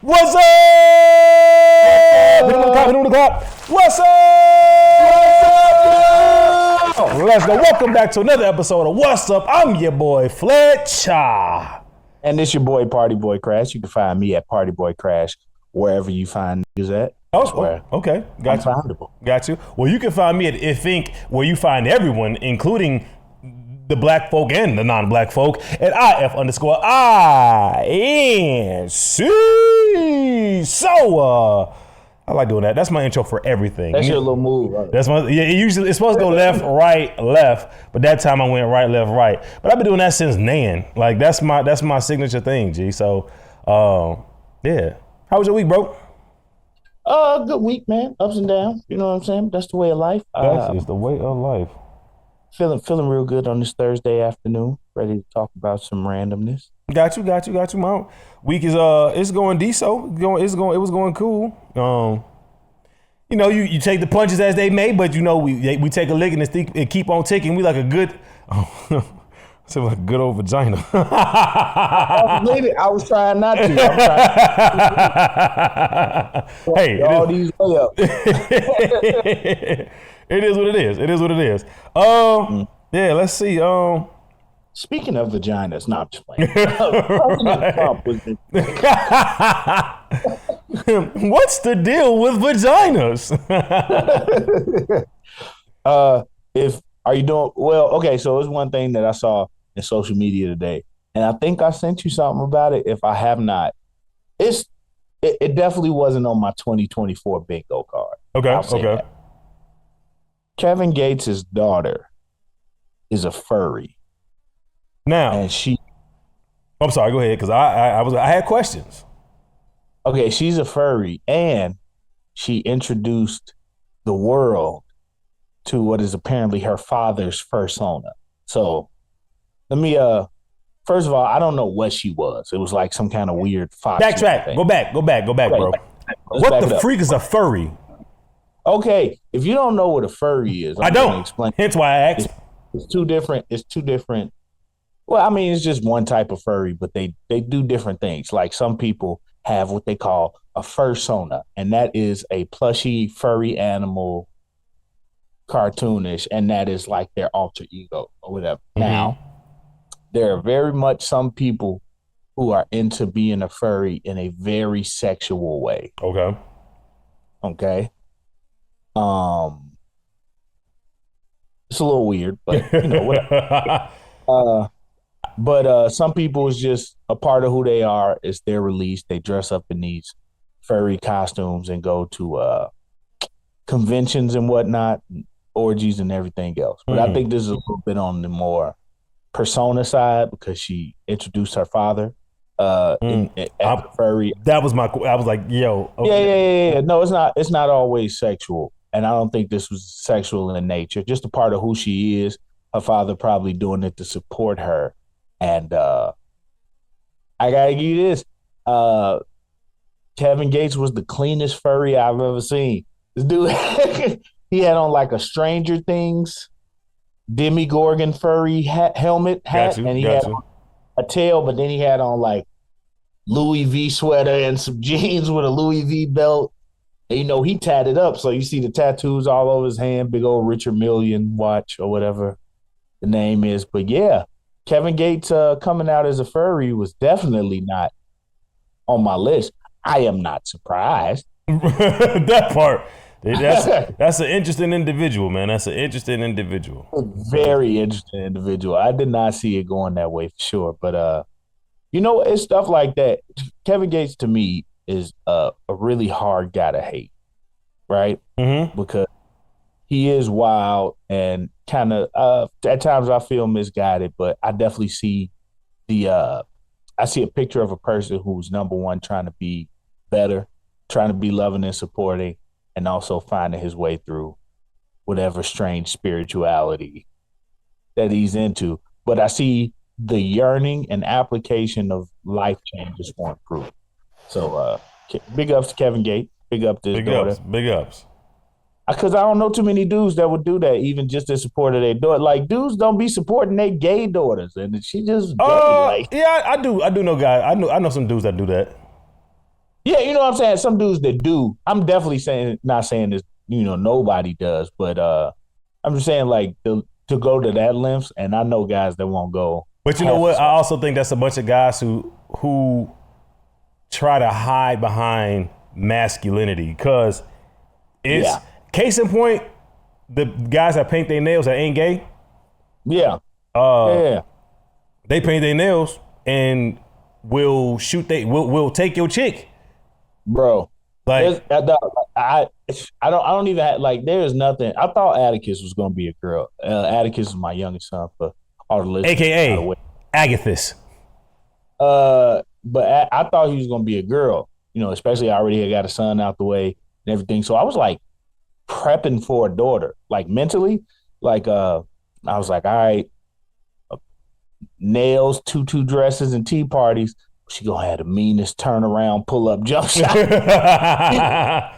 What's up? Hit him on the clap. What's up? Let's go. Welcome back to another episode of What's Up. I'm your boy Fletch. And it's your boy Party Boy Crash. You can find me at Party Boy Crash wherever you find niggas at. Oh, okay. Got you. Findable. Got you. Well, you can find me at Think, where you find everyone, including the black folk and the non-black folk, at IF_INC. So, I like doing that. That's my intro for everything. That's your little move, right? That's my, yeah, it's supposed to go left, right, left, but that time I went right, left, right. But I've been doing that since Nan. Like, that's my signature thing, G. So, yeah. How was your week, bro? Good week, man. Ups and downs. You know what I'm saying? That's the way of life. That is the way of life. Feeling real good on this Thursday afternoon. Ready to talk about some randomness. Got you. My week is it's going decent. It was going cool. You know, you take the punches as they may, but you know we take a lick and keep on ticking. We like a good, so like a good old vagina. I was trying not to. Hey, all these layups. It is what it is. Yeah, let's see. Speaking of vaginas, not just playing. What's the deal with vaginas? Are you doing well? Okay, so it's one thing that I saw in social media today, and I think I sent you something about it. If I have not, it definitely wasn't on my 2024 bingo card. Okay. That. Kevin Gates' daughter is a furry. Now, and I'm sorry. Go ahead, because I had questions. Okay, she's a furry, and she introduced the world to what is apparently her father's fursona. So, let me first of all, I don't know what she was. It was like some kind of weird fox. Backtrack. Thing. Go back, bro. What the freak is a furry? Okay, if you don't know what a furry is, I don't. Explain. Hence why I asked. It's two different. Well, I mean, it's just one type of furry, but they do different things. Like some people have what they call a fursona, and that is a plushy furry animal, cartoonish, and that is like their alter ego or whatever. Mm-hmm. Now, there are very much some people who are into being a furry in a very sexual way. Okay. It's a little weird, but you know whatever. But some people is just a part of who they are. It's their release. They dress up in these furry costumes and go to conventions and whatnot, orgies and everything else. But I think this is a little bit on the more persona side because she introduced her father at the furry. That was I was like, yo. Okay. Yeah. No, it's not always sexual. And I don't think this was sexual in nature. Just a part of who she is. Her father probably doing it to support her. And I gotta give you this. Kevin Gates was the cleanest furry I've ever seen. This dude, he had on like a Stranger Things Demogorgon furry helmet hat, and he had on a tail, but then he had on like Louis V sweater and some jeans with a Louis V belt. And, you know, he tatted up, so you see the tattoos all over his hand, big old Richard Million watch or whatever the name is. But yeah, Kevin Gates coming out as a furry was definitely not on my list. I am not surprised. That part. That's an interesting individual, man. That's an interesting individual. A very interesting individual. I did not see it going that way for sure. But you know, it's stuff like that. Kevin Gates to me is a really hard guy to hate, right? Mm-hmm. Because he is wild and kind of at times I feel misguided, but I definitely see I see a picture of a person who's number one trying to be better, trying to be loving and supporting, and also finding his way through whatever strange spirituality that he's into. But I see the yearning and application of life changes for improvement. So big ups to Kevin Gates. Big up to his daughter. Big ups. Because I don't know too many dudes that would do that, even just in support of their daughter. Like, dudes don't be supporting their gay daughters, and she just yeah, I do know guys. I know some dudes that do that. Yeah, you know what I'm saying? Some dudes that do. I'm definitely saying not saying this, nobody does, but I'm just saying like to go to that lengths, and I know guys that won't go But you know half what? as I far. also think that's a bunch of guys who try to hide behind masculinity because it's Yeah. case in point, the guys that paint their nails that ain't gay, Yeah. Yeah. they paint their nails and will take your chick. Bro. There's Like I don't even have, like there's nothing. I thought Atticus was gonna be a girl. Atticus is my youngest son for all the listeners, by the AKA way. Agathis. But I thought he was gonna be a girl, especially I already had got a son out the way and everything. So I was like prepping for a daughter, like mentally. Like I was like, all right, nails, tutu dresses, and tea parties. She gonna have the meanest turnaround, pull up jump shot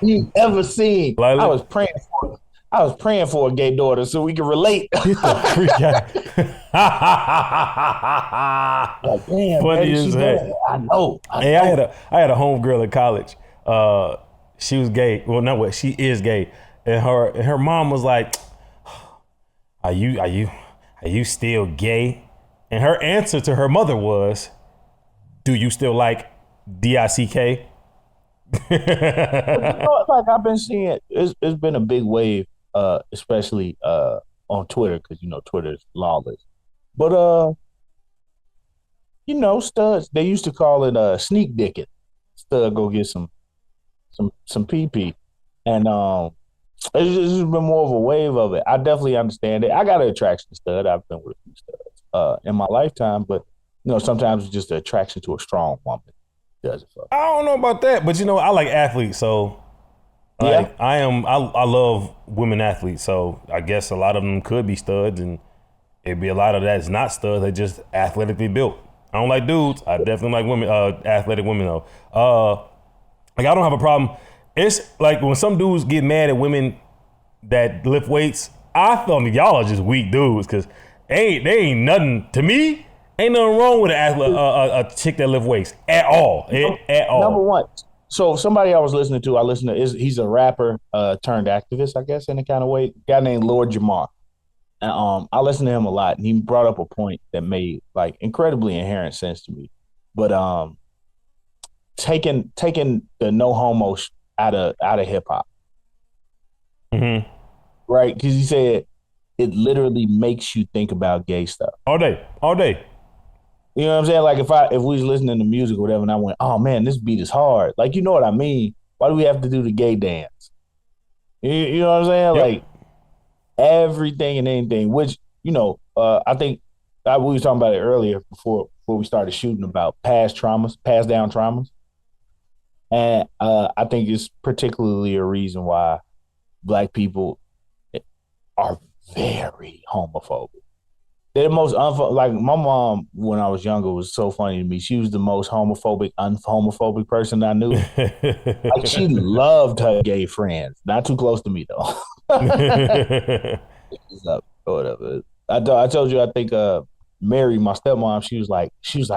you ever seen. I Like, was praying for I was praying for a gay daughter so we can relate. get the freak out. Like, damn, Funny daddy, as she heck. bad. I Hey, know. I had a homegirl at college. She was gay. Well, no, what she is gay, and her mom was like, are you still gay?" And her answer to her mother was, "Do you still like DICK?" But like I've been seeing, it's been a big wave, especially on Twitter because Twitter is lawless. But studs they used to call it sneak dicking. Stud go get some pee pee, and it's just been more of a wave of it. I definitely understand it. I got an attraction to stud. I've been with a few studs in my lifetime, but sometimes it's just an attraction to a strong woman does it for. I don't know about that, but I like athletes, so Yeah, like I love women athletes, so I guess a lot of them could be studs, and it'd be a lot of that's not studs. They just athletically built. I don't like dudes. I definitely like women, athletic women though. Like I don't have a problem. It's like when some dudes get mad at women that lift weights. I feel like y'all are just weak dudes because they ain't nothing to me. Ain't nothing wrong with an athlete, a chick that lift weights at all, at number all. one. So somebody I was listening to, I listened to is he's a rapper turned activist, I guess, in a kind of way. A guy named Lord Jamar. And, I listened to him a lot, and he brought up a point that made like incredibly inherent sense to me. But taking the no homo out of hip hop, Mm-hmm. right? Because he said it literally makes you think about gay stuff. All day, all day. You know what I'm saying? Like if we was listening to music or whatever, and I went, "Oh man, this beat is hard." Like you know what I mean? Why do we have to do the gay dance? You know what I'm saying? Yep. Like everything and anything. Which I think we were talking about it earlier before we started shooting about past traumas, passed down traumas, and I think it's particularly a reason why Black people are very homophobic. They're the most like my mom when I was younger was so funny to me. She was the most homophobic, unhomophobic person I knew. Like she loved her gay friends. Not too close to me though. Or whatever. I told you I think Mary, my stepmom, she was like,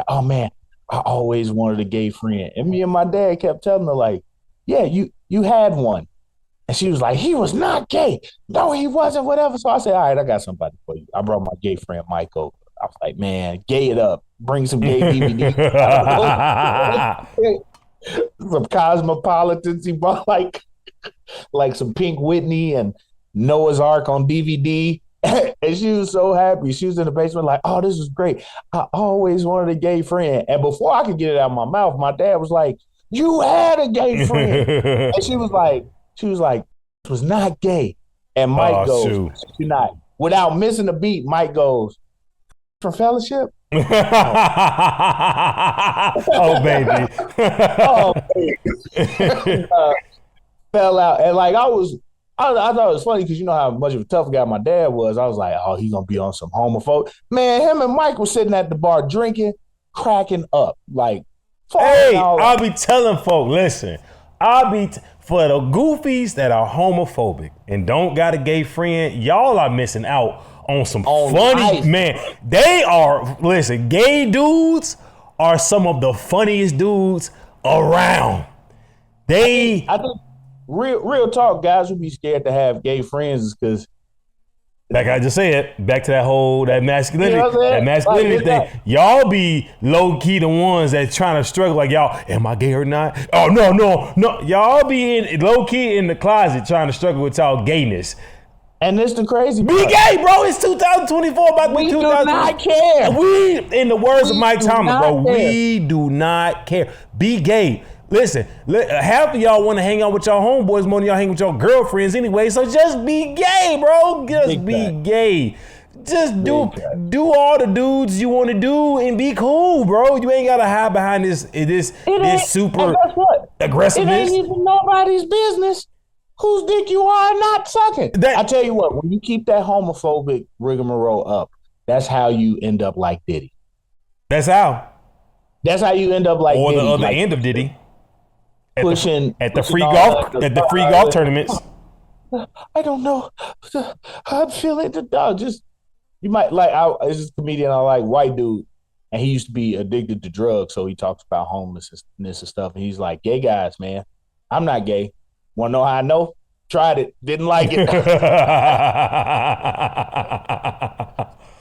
oh man, I always wanted a gay friend. And me and my dad kept telling her, like, yeah, you had one. And she was like, he was not gay. No, he wasn't, whatever. So I said, all right, I got somebody for you. I brought my gay friend Mike over. I was like, man, gay it up. Bring some gay DVDs. Some Cosmopolitans. He bought like some Pink Whitney and Noah's Ark on DVD. And she was so happy. She was in the basement like, oh, this is great. I always wanted a gay friend. And before I could get it out of my mouth, my dad was like, you had a gay friend. And she was like, it was not gay. And Mike Oh goes, shoot. you're not. Without missing a beat, Mike goes, from fellowship? Oh baby. Oh, fell out. And like I thought it was funny because you know how much of a tough guy my dad was. I was like, oh, he's gonna be on some homophobe. Man, him and Mike were sitting at the bar drinking, cracking up. Like, Hey, I'll be telling folk, listen, for the goofies that are homophobic and don't got a gay friend, y'all are missing out on some funny, life. man. Listen, gay dudes are some of the funniest dudes around. I think real talk, guys who be scared to have gay friends is because, like I just said, back to that masculinity, you know what I'm saying? that masculinity Like, thing. Y'all be low key the ones that trying to struggle. Like y'all, am I gay or not? Oh no. Y'all be in low key in the closet trying to struggle with y'all gayness. and it's the crazy Be part. gay, bro. It's 2024, about to be We do 2024. not care. We, in the words of Mike do Thomas, bro, not care. we do not care. Be gay. Listen, half of y'all want to hang out with y'all homeboys more than y'all hang with your girlfriends anyway. So just be gay, bro. Just Big be fact. gay. Just do fact. all the dudes you want to do and be cool, bro. You ain't gotta hide behind this super And guess what? It aggressiveness. ain't even nobody's business whose dick you are not sucking. I tell you what, when you keep that homophobic rigmarole up, that's how you end up like Diddy. That's how. That's how you end up like Or Diddy. the other like, end of Diddy. At the free all golf that, tournaments. I don't know. I'm feeling the dog. Just you might like. This is a comedian I like, white dude, and he used to be addicted to drugs, so he talks about homelessness and stuff. And he's like, "Gay guys, man, I'm not gay. Want to know how I know? Tried it, didn't like it."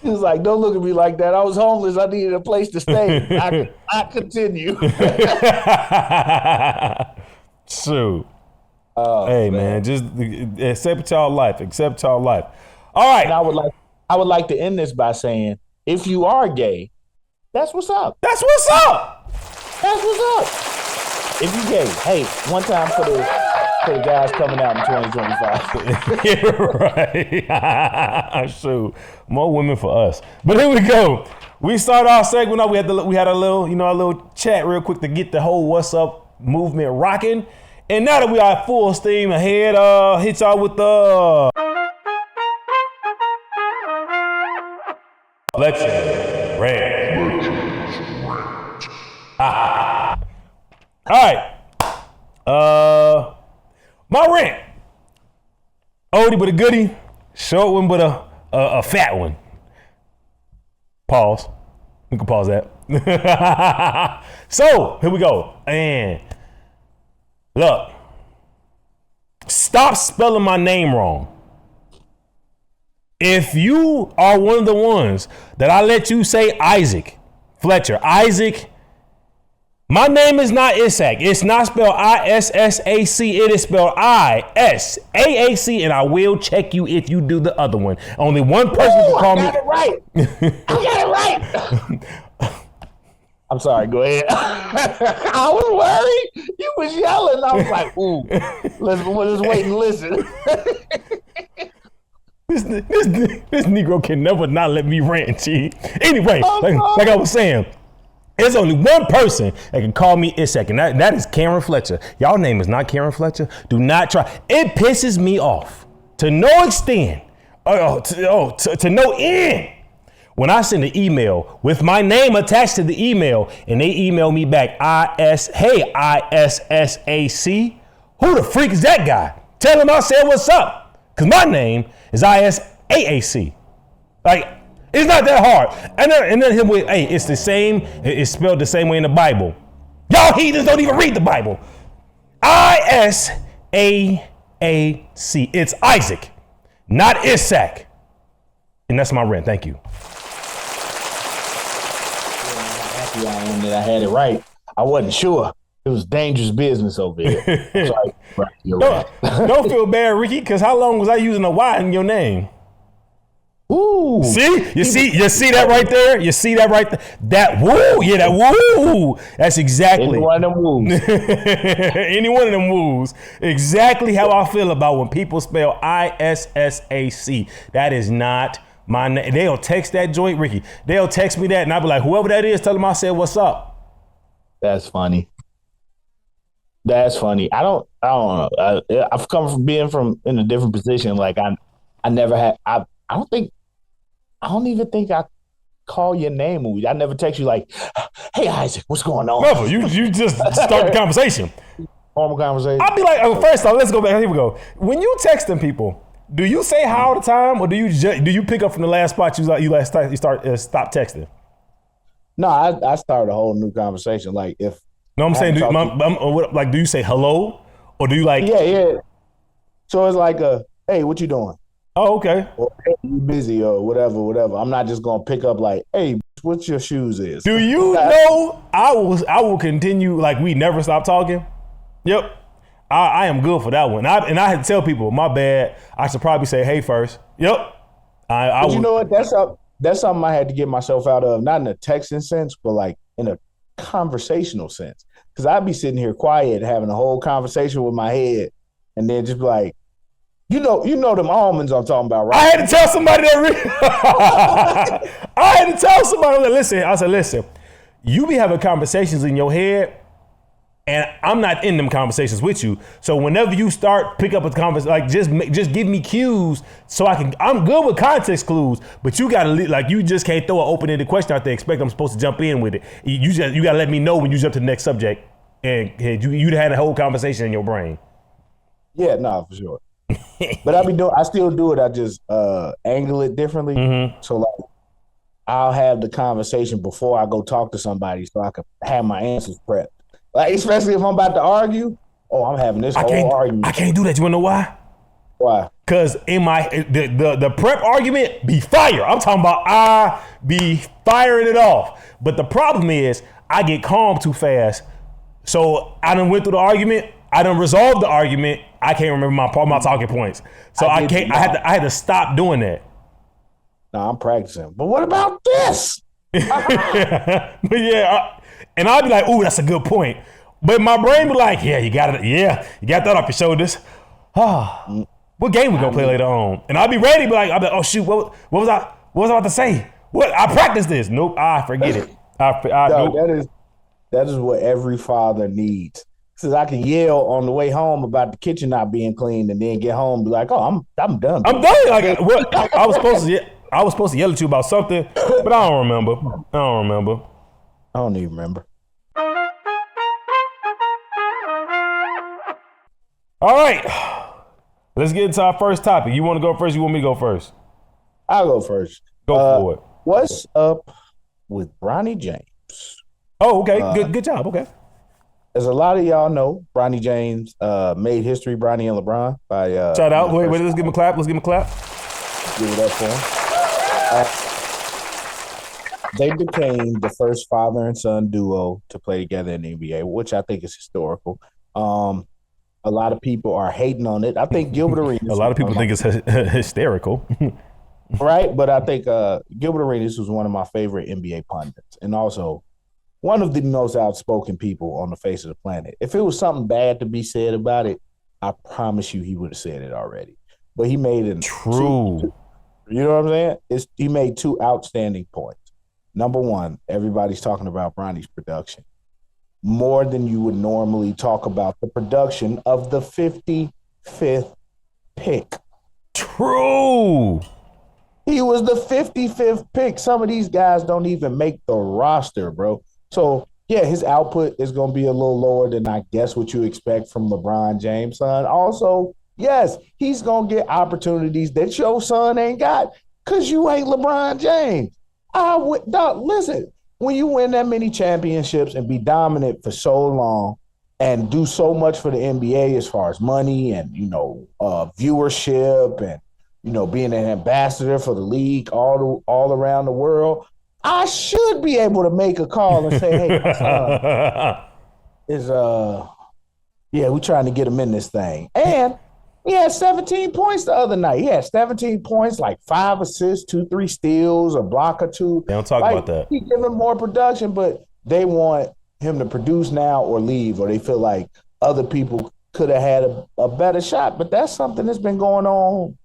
He was like, "Don't look at me like that. I was homeless. I needed a place to stay. I continue." Shoot. Oh, Hey man, just accept y'all life. Accept y'all life. All right. And I would like to end this by saying, if you are gay, that's what's up. That's what's up. That's what's up. If you gay, hey, one time for the guys coming out in 2025. Yeah, right. Shoot. More women for us. But here we go. We start our segment off. We had a little chat real quick to get the whole what's up movement rocking. And now that we are full steam ahead, hit y'all with the Fletch rant. All right. My rant. Oldie but a goodie. Short one but a fat one. Pause. We can pause that. So, here we go. And look. Stop spelling my name wrong. If you are one of the ones that I let you say Isaac, Fletcher, Isaac, my name is not Isaac. It's not spelled I-S-S-A-C. It is spelled I-S-A-A-C, and I will check you if you do the other one. Only one person can call me. I got it right. I got it right. I'm sorry. Go ahead. I was worried. You was yelling. I was like, ooh, let's wait and listen. This Negro can never not let me rant, G. Anyway, like I was saying, there's only one person that can call me Isaac, and that is Karen Fletcher. Y'all name is not Karen Fletcher. Do not try. It pisses me off to no extent, to no end. When I send an email with my name attached to the email and they email me back, hey, I-S-S-A-C, who the freak is that guy? Tell him I said what's up, because my name is I-S-A-A-C. Like, it's not that hard. And then him with, hey, it's the same, it's spelled the same way in the Bible. Y'all heathens don't even read the Bible. I-S-A-A-C. It's Isaac, not Isaac. And that's my rant. Thank you. Happy I am that I had it right. I wasn't sure. It was dangerous business over here. Sorry. Right, you're right. Don't feel bad, Ricky, because how long was I using a Y in your name? Ooh. See? You see that right there? You see that right there? That woo, yeah, that woo. That's exactly. Any one of them woos. Any one of them woos. Exactly how I feel about when people spell I-S-S-A-C. That is not my name. They'll text that joint, Ricky. They'll text me that, and I'll be like, whoever that is, tell them I said what's up. That's funny. That's funny. I don't know. I've come from being in a different position. Like I never had. I don't even think I call your name. I never text you like, "Hey Isaac, what's going on?" Never. You just start the conversation. Normal conversation. I'll be like, first off, let's go back. Here we go. When you texting people, do you say hi all the time, or do you pick up from the last spot you stop texting? No, I start a whole new conversation. Like if No, I'm I saying, haven't talked to like, do you say hello or do you like? yeah. So it's like hey, what you doing? Oh, okay. Or hey, you busy or whatever. I'm not just gonna pick up like, hey, what your shoes is. Do you know I will continue like we never stop talking? Yep. I am good for that one. I had to tell people, my bad. I should probably say hey first. Yep. I But you would. know what? That's something I had to get myself out of, not in a texting sense, but like in a conversational sense. Because I'd be sitting here quiet, having a whole conversation with my head, and then just be like, you know them almonds I'm talking about, I right? had to tell somebody that. I had to tell somebody that. Listen, I said, listen. You be having conversations in your head, and I'm not in them conversations with you. So whenever you start pick up a conversation, like just give me cues so I can. I'm good with context clues, but you gotta like you just can't throw an open-ended question out there. Expect I'm supposed to jump in with it. You gotta let me know when you jump to the next subject, and you'd had a whole conversation in your brain. Yeah, no, for sure. But I still do it. I just angle it differently. Mm-hmm. So like I'll have the conversation before I go talk to somebody so I can have my answers prepped. Like, especially if I'm about to argue. Oh, I'm having this whole argument. I can't do that. You wanna know why? Why? Cause in the prep argument be fire. I'm talking about I be firing it off. But the problem is I get calm too fast. So I done went through the argument. I done resolved the argument. I can't remember my talking points. So I had to stop doing that. No, I'm practicing. But what about this? But yeah, and I'd be like, ooh, that's a good point. But my brain be like, yeah, you got it. Yeah, you got that off your shoulders. What game we gonna play later on? And I'll be ready, but I'll be like, oh shoot, what was I about to say? What I practiced this? Nope, forget it. Nope. That is what every father needs. Because I can yell on the way home about the kitchen not being clean, and then get home and be like, oh, I'm done. I'm done. Like what I was supposed to yell at you about something, but I don't remember. I don't even remember. All right. Let's get into our first topic. You want to go first? You want me to go first? I'll go first. Go for it. What's up with Bronny James? Oh, okay. Good job. Okay. As a lot of y'all know, Bronny James made history, Bronny and LeBron. By shout out. Wait, let's give him a clap. Give it up for him. They became the first father and son duo to play together in the NBA, which I think is historical. A lot of people are hating on it. I think Gilbert Arenas. A lot of people think it's hysterical. Right? But I think Gilbert Arenas was one of my favorite NBA pundits, and also one of the most outspoken people on the face of the planet. If it was something bad to be said about it, I promise you he would have said it already. But he made it true. You know what I'm saying? He made two outstanding points. Number one, everybody's talking about Bronny's production more than you would normally talk about the production of the 55th pick. True. He was the 55th pick. Some of these guys don't even make the roster, bro. So, yeah, his output is going to be a little lower than I guess what you expect from LeBron James' son. Also, yes, he's going to get opportunities that your son ain't got because you ain't LeBron James. Listen, when you win that many championships and be dominant for so long and do so much for the NBA as far as money and, viewership and, being an ambassador for the league all around the world, I should be able to make a call and say, hey, my son is, we're trying to get him in this thing. And he had 17 points the other night. He had 17 points, like 5 assists, 2-3 steals, a block or two. They don't talk about that. He giving more production, but they want him to produce now or leave, or they feel like other people could have had a better shot. But that's something that's been going on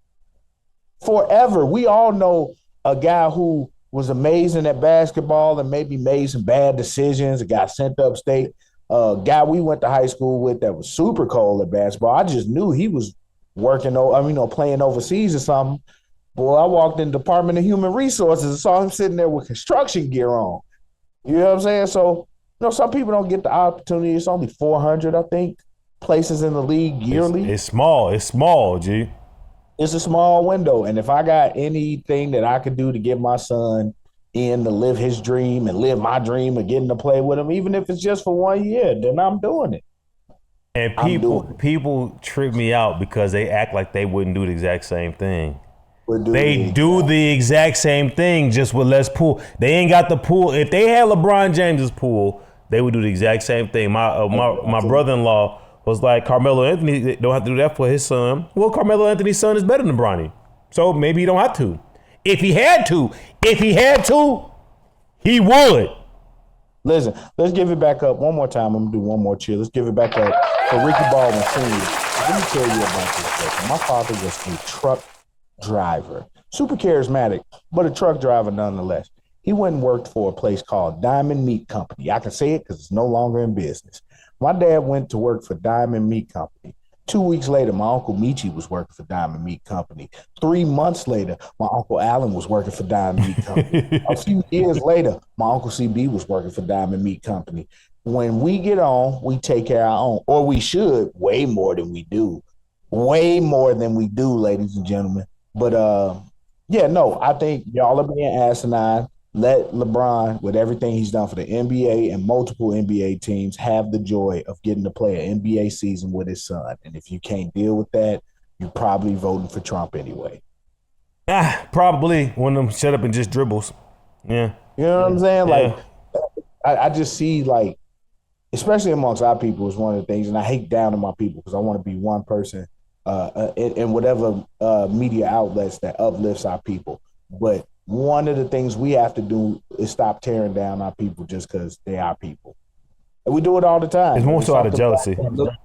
forever. We all know a guy who was amazing at basketball and maybe made some bad decisions and got sent upstate. A guy we went to high school with that was super cold at basketball. I just knew he was playing overseas or something. Boy, I walked in the Department of Human Resources and saw him sitting there with construction gear on. You know what I'm saying? So, some people don't get the opportunity. It's only 400, I think, places in the league yearly. It's small, G. It's a small window. And if I got anything that I could do to get my son in to live his dream and live my dream of getting to play with him, even if it's just for 1 year, then I'm doing it. And people trip me out because they act like they wouldn't do the exact same thing. They do the exact same thing, just with less pool. They ain't got the pool. If they had LeBron James's pool, they would do the exact same thing. My brother-in-law was like, Carmelo Anthony don't have to do that for his son. Well, Carmelo Anthony's son is better than Bronny, so maybe he don't have to. If he had to, he would. Listen, let's give it back up one more time. I'm gonna do one more cheer. Let's give it back up for Ricky Baldwin Sr. Let me tell you about this person. My father was a truck driver, super charismatic, but a truck driver nonetheless. He went and worked for a place called Diamond Meat Company. I can say it because it's no longer in business. My dad went to work for Diamond Meat Company. 2 weeks later, my Uncle Michi was working for Diamond Meat Company. 3 months later, my Uncle Allen was working for Diamond Meat Company. A few years later, my Uncle CB was working for Diamond Meat Company. When we get on, we take care of our own, or we should, way more than we do. Way more than we do, ladies and gentlemen. But I think y'all are being asinine. Let LeBron, with everything he's done for the NBA and multiple NBA teams, have the joy of getting to play an NBA season with his son. And if you can't deal with that, you're probably voting for Trump anyway. Probably one of them shut up and just dribbles. Yeah. You know what I'm saying? Like, I just see, like, especially amongst our people is one of the things, and I hate downing my people because I want to be one person in whatever media outlets that uplifts our people. But one of the things we have to do is stop tearing down our people just because they are people. And we do it all the time. It's more so out of jealousy.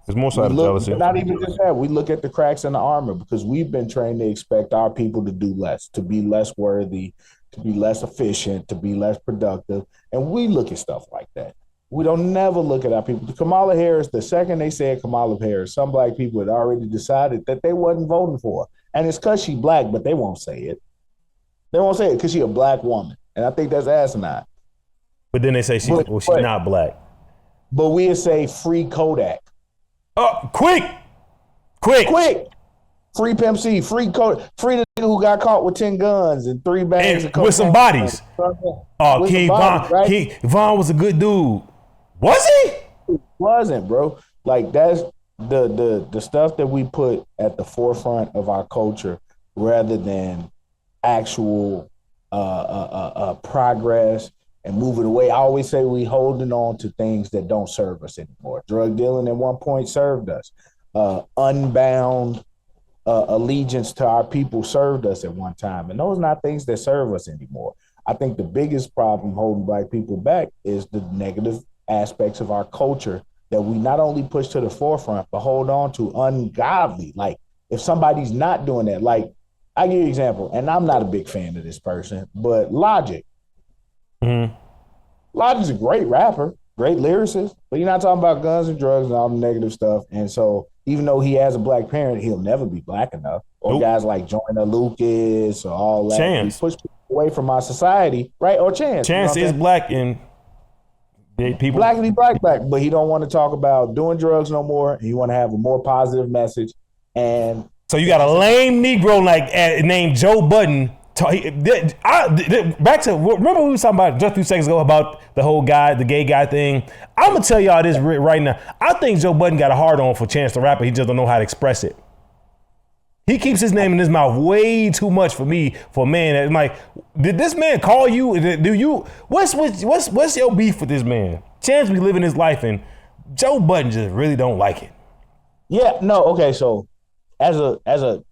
It's more so out of jealousy. Not even just that. We look at the cracks in the armor because we've been trained to expect our people to do less, to be less worthy, to be less efficient, to be less productive. And we look at stuff like that. We don't never look at our people. Kamala Harris, the second they said Kamala Harris, some black people had already decided that they wasn't voting for her. And it's because she's black, but they won't say it. They won't say it because she's a black woman. And I think that's asinine. But then they say she's not black. But we'll say free Kodak. Quick. Free Pimp C, free Kodak, free the nigga who got caught with 10 guns and 3 bags of cocaine. With some bodies. King Von. Right? King Von was a good dude. Was he? He wasn't, bro. Like, that's the stuff that we put at the forefront of our culture rather than actual progress and moving away. I always say we holding on to things that don't serve us anymore. Drug dealing at one point served us. Unbound allegiance to our people served us at one time. And those are not things that serve us anymore. I think the biggest problem holding black people back is the negative aspects of our culture that we not only push to the forefront, but hold on to ungodly. Like, if somebody's not doing that, like, I'll give you an example, and I'm not a big fan of this person, but Logic. Mm-hmm. Logic's a great rapper, great lyricist, but you're not talking about guns and drugs and all the negative stuff. And so even though he has a black parent, he'll never be black enough. Or guys like Joyner Lucas or all that. Chance. We push people away from our society, right? Or Chance. Chance is black and people. Blackity black, but he don't want to talk about doing drugs no more. He want to have a more positive message. And so you got a lame Negro named Joe Budden. Back to, remember we were talking about just a few seconds ago about the gay guy thing. I'm gonna tell y'all this right now. I think Joe Budden got a hard on for Chance the Rapper. He just don't know how to express it. He keeps his name in his mouth way too much for me, for a man. That, like, did this man call you? Do you? What's your beef with this man? Chance be living his life, and Joe Budden just really don't like it. Yeah, no, okay. So as a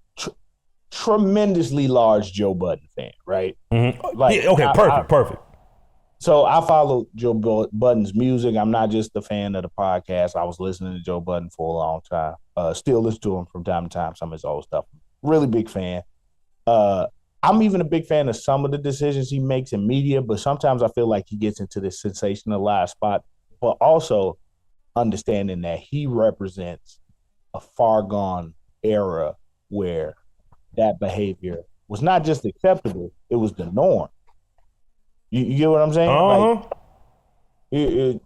tremendously large Joe Budden fan, right? Mm-hmm. Like, yeah, okay, perfect. So I follow Joe Budden's music. I'm not just a fan of the podcast. I was listening to Joe Budden for a long time. Still listen to him from time to time, some of his old stuff. Really big fan. I'm even a big fan of some of the decisions he makes in media, but sometimes I feel like he gets into this sensationalized spot, but also understanding that he represents a far gone era where that behavior was not just acceptable, it was the norm. You get what I'm saying? Uh-huh. Like,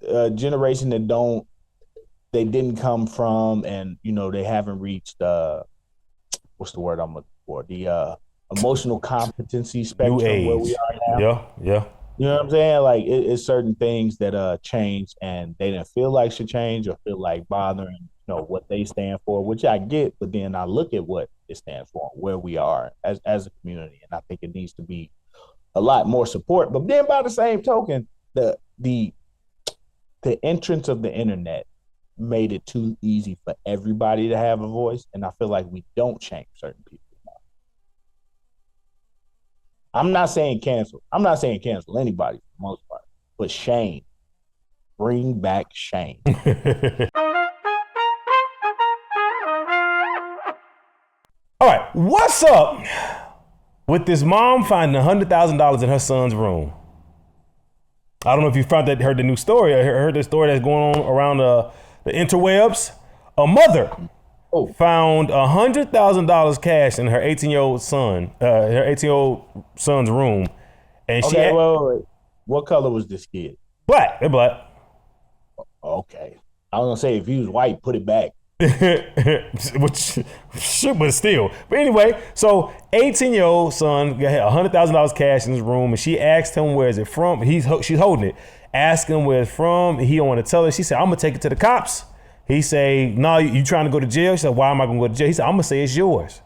a generation that they didn't come from, and they haven't reached what's the word I'm looking for? The emotional competency New spectrum where we age. are now. Yeah. You know what I'm saying? Like it's certain things that change and they didn't feel like should change or feel like bothering, what they stand for, which I get, but then I look at what it stands for, where we are as a community, and I think it needs to be a lot more support. But then by the same token, the entrance of the internet made it too easy for everybody to have a voice, and I feel like we don't shame certain people. I'm not saying cancel. I'm not saying cancel anybody for the most part, but shame. Bring back shame. All right, what's up with this mom finding $100,000 in her son's room? I don't know if you heard the new story. I heard the story that's going on around the interwebs. A mother found $100,000 cash in her 18-year-old son's room, and wait. What color was this kid? Black. They're black. Okay, I was gonna say if he was white, put it back. Which shit, but still. But anyway, so 18-year-old son got $100,000 cash in his room, and she asked him where is it from. She's holding it, asking him where it's from. He don't want to tell her. She said, "I'm gonna take it to the cops." He say, "No, you trying to go to jail?" She said, "Why am I gonna go to jail?" He said, "I'm gonna say it's yours."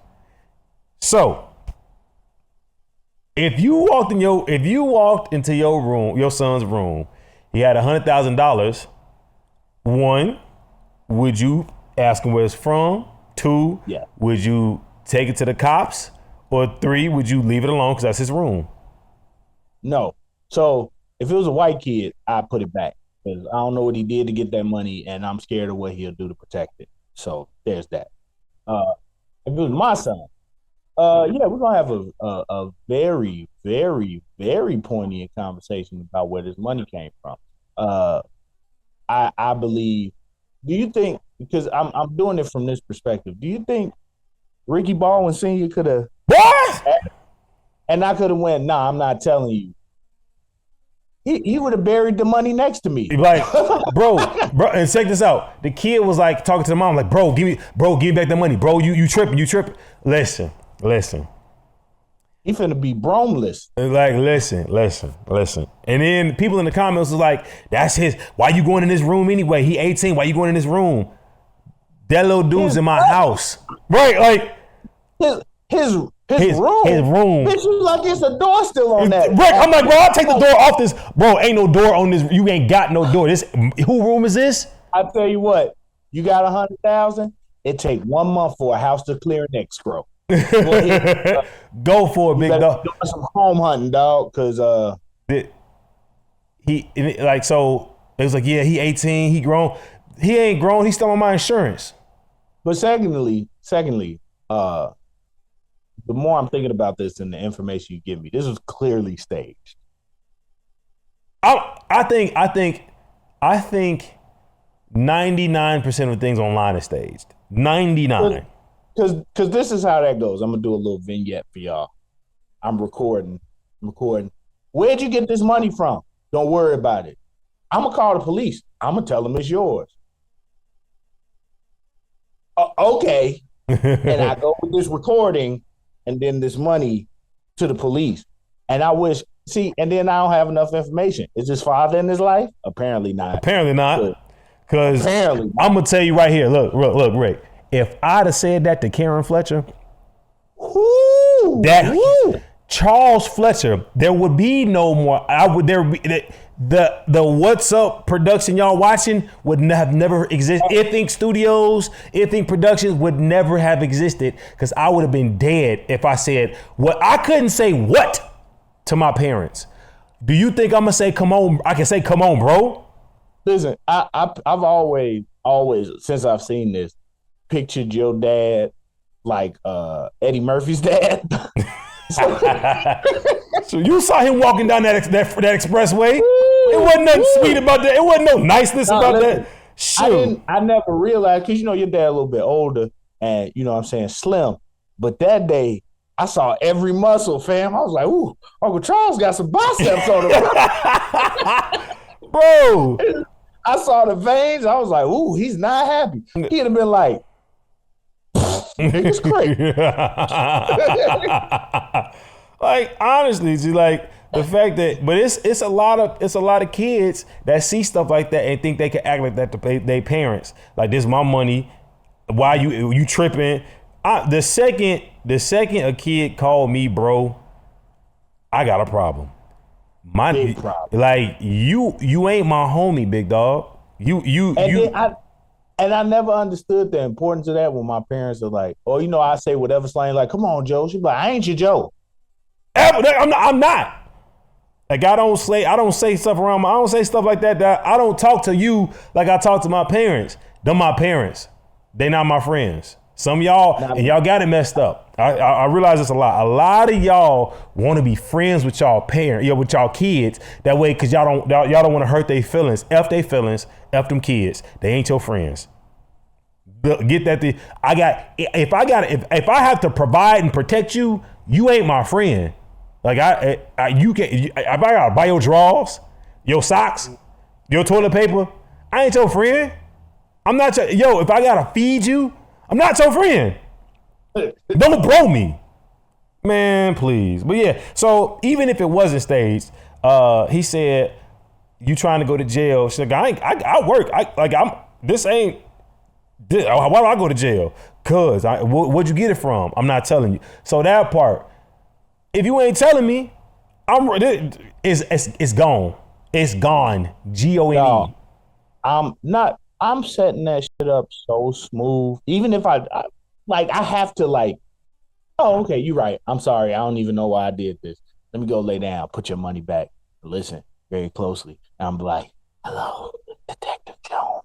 So if you walked into your room, your son's room, he had $100,000. One, would you ask him where it's from? Two, would you take it to the cops? Or three, would you leave it alone because that's his room? No. So if it was a white kid, I'd put it back because I don't know what he did to get that money, and I'm scared of what he'll do to protect it. So there's that. If it was my son, we're gonna have a very, very, very poignant conversation about where this money came from. I believe. Do you think? Because I'm doing it from this perspective. Do you think Ricky Baldwin Sr. could have what? And I could have went, nah, I'm not telling you. He would have buried the money next to me. Like, bro, and check this out. The kid was like talking to the mom, like, bro, give me back the money. Bro, you tripping. Listen. He finna be bromeless. Like, listen. And then people in the comments was like, that's his. Why you going in this room anyway? He 18. Why you going in this room? That little dude's in my house. Right, like. His room. His room. Bitch, you like it's a door still on that. Rick, I'm like, bro, I'll take the door off this. Bro, ain't no door on this. You ain't got no door. Who room is this? I tell you what, you got 100,000. It take 1 month for a house to clear an escrow. Go for it, big dog. Do some home hunting, dog, because he like, so it was like, yeah, he 18, he grown. He ain't grown. He's still on my insurance. But secondly, the more I'm thinking about this and the information you give me, this was clearly staged. I think 99% of things online is staged. 99. Because this is how that goes. I'm gonna do a little vignette for y'all. I'm recording. Where'd you get this money from? Don't worry about it. I'm gonna call the police. I'm gonna tell them it's yours. Okay. And I go with this recording and then this money to the police. And I wish, and then I don't have enough information. Is his father in his life? Apparently not. Because I'm going to tell you right here. Look, Rick. If I'd have said that to Karen Fletcher, Charles Fletcher, there would be no more. The What's Up production y'all watching would have never existed. Think Studios, Think Productions would never have existed because I would have been dead if I said what. I couldn't say what to my parents. Do you think I'm gonna say come on? I can say come on, bro. Listen, I've always since I've seen this pictured your dad like Eddie Murphy's dad. So you saw him walking down that expressway. It wasn't nothing sweet about that. It wasn't no niceness about that. Shoot. I never realized, because your dad a little bit older and slim. But that day I saw every muscle, fam. I was like, ooh, Uncle Charles got some biceps on him. Bro. I saw the veins. I was like, ooh, he's not happy. He'd have been like, Niggas crazy. Like honestly, just like the fact that, but it's a lot of kids that see stuff like that and think they can act like that to pay their parents. Like, this is my money. Why you tripping? The second a kid called me bro, I got a problem. Big problem. Like you ain't my homie, big dog. And I never understood the importance of that when my parents are like, oh, I say whatever slang, like, come on, Joe. She's like, I ain't your Joe. I'm not. Like, I don't say stuff around I don't say stuff like that. I don't talk to you like I talk to my parents. They're my parents. They not my friends. Some of y'all, and y'all got it messed up. I realize this a lot. A lot of y'all want to be friends with y'all parents, with y'all kids. That way, cause y'all don't want to hurt their feelings. F their feelings. F them kids. They ain't your friends. Get that? If I have to provide and protect you, you ain't my friend. Like if I gotta buy your drawers, your socks, your toilet paper, I ain't your friend. I'm not if I gotta feed you, I'm not your friend. Don't bro me. Man, please. But yeah, so even if it wasn't staged, he said, you trying to go to jail. She's like, I work. Why do I go to jail? Cause where'd you get it from? I'm not telling you. So that part, if you ain't telling me, it's gone. It's gone. Gone. I'm setting that shit up so smooth. Even if I have to oh, okay, you're right. I'm sorry. I don't even know why I did this. Let me go lay down. Put your money back. Listen very closely. And I'm like, hello, Detective Jones.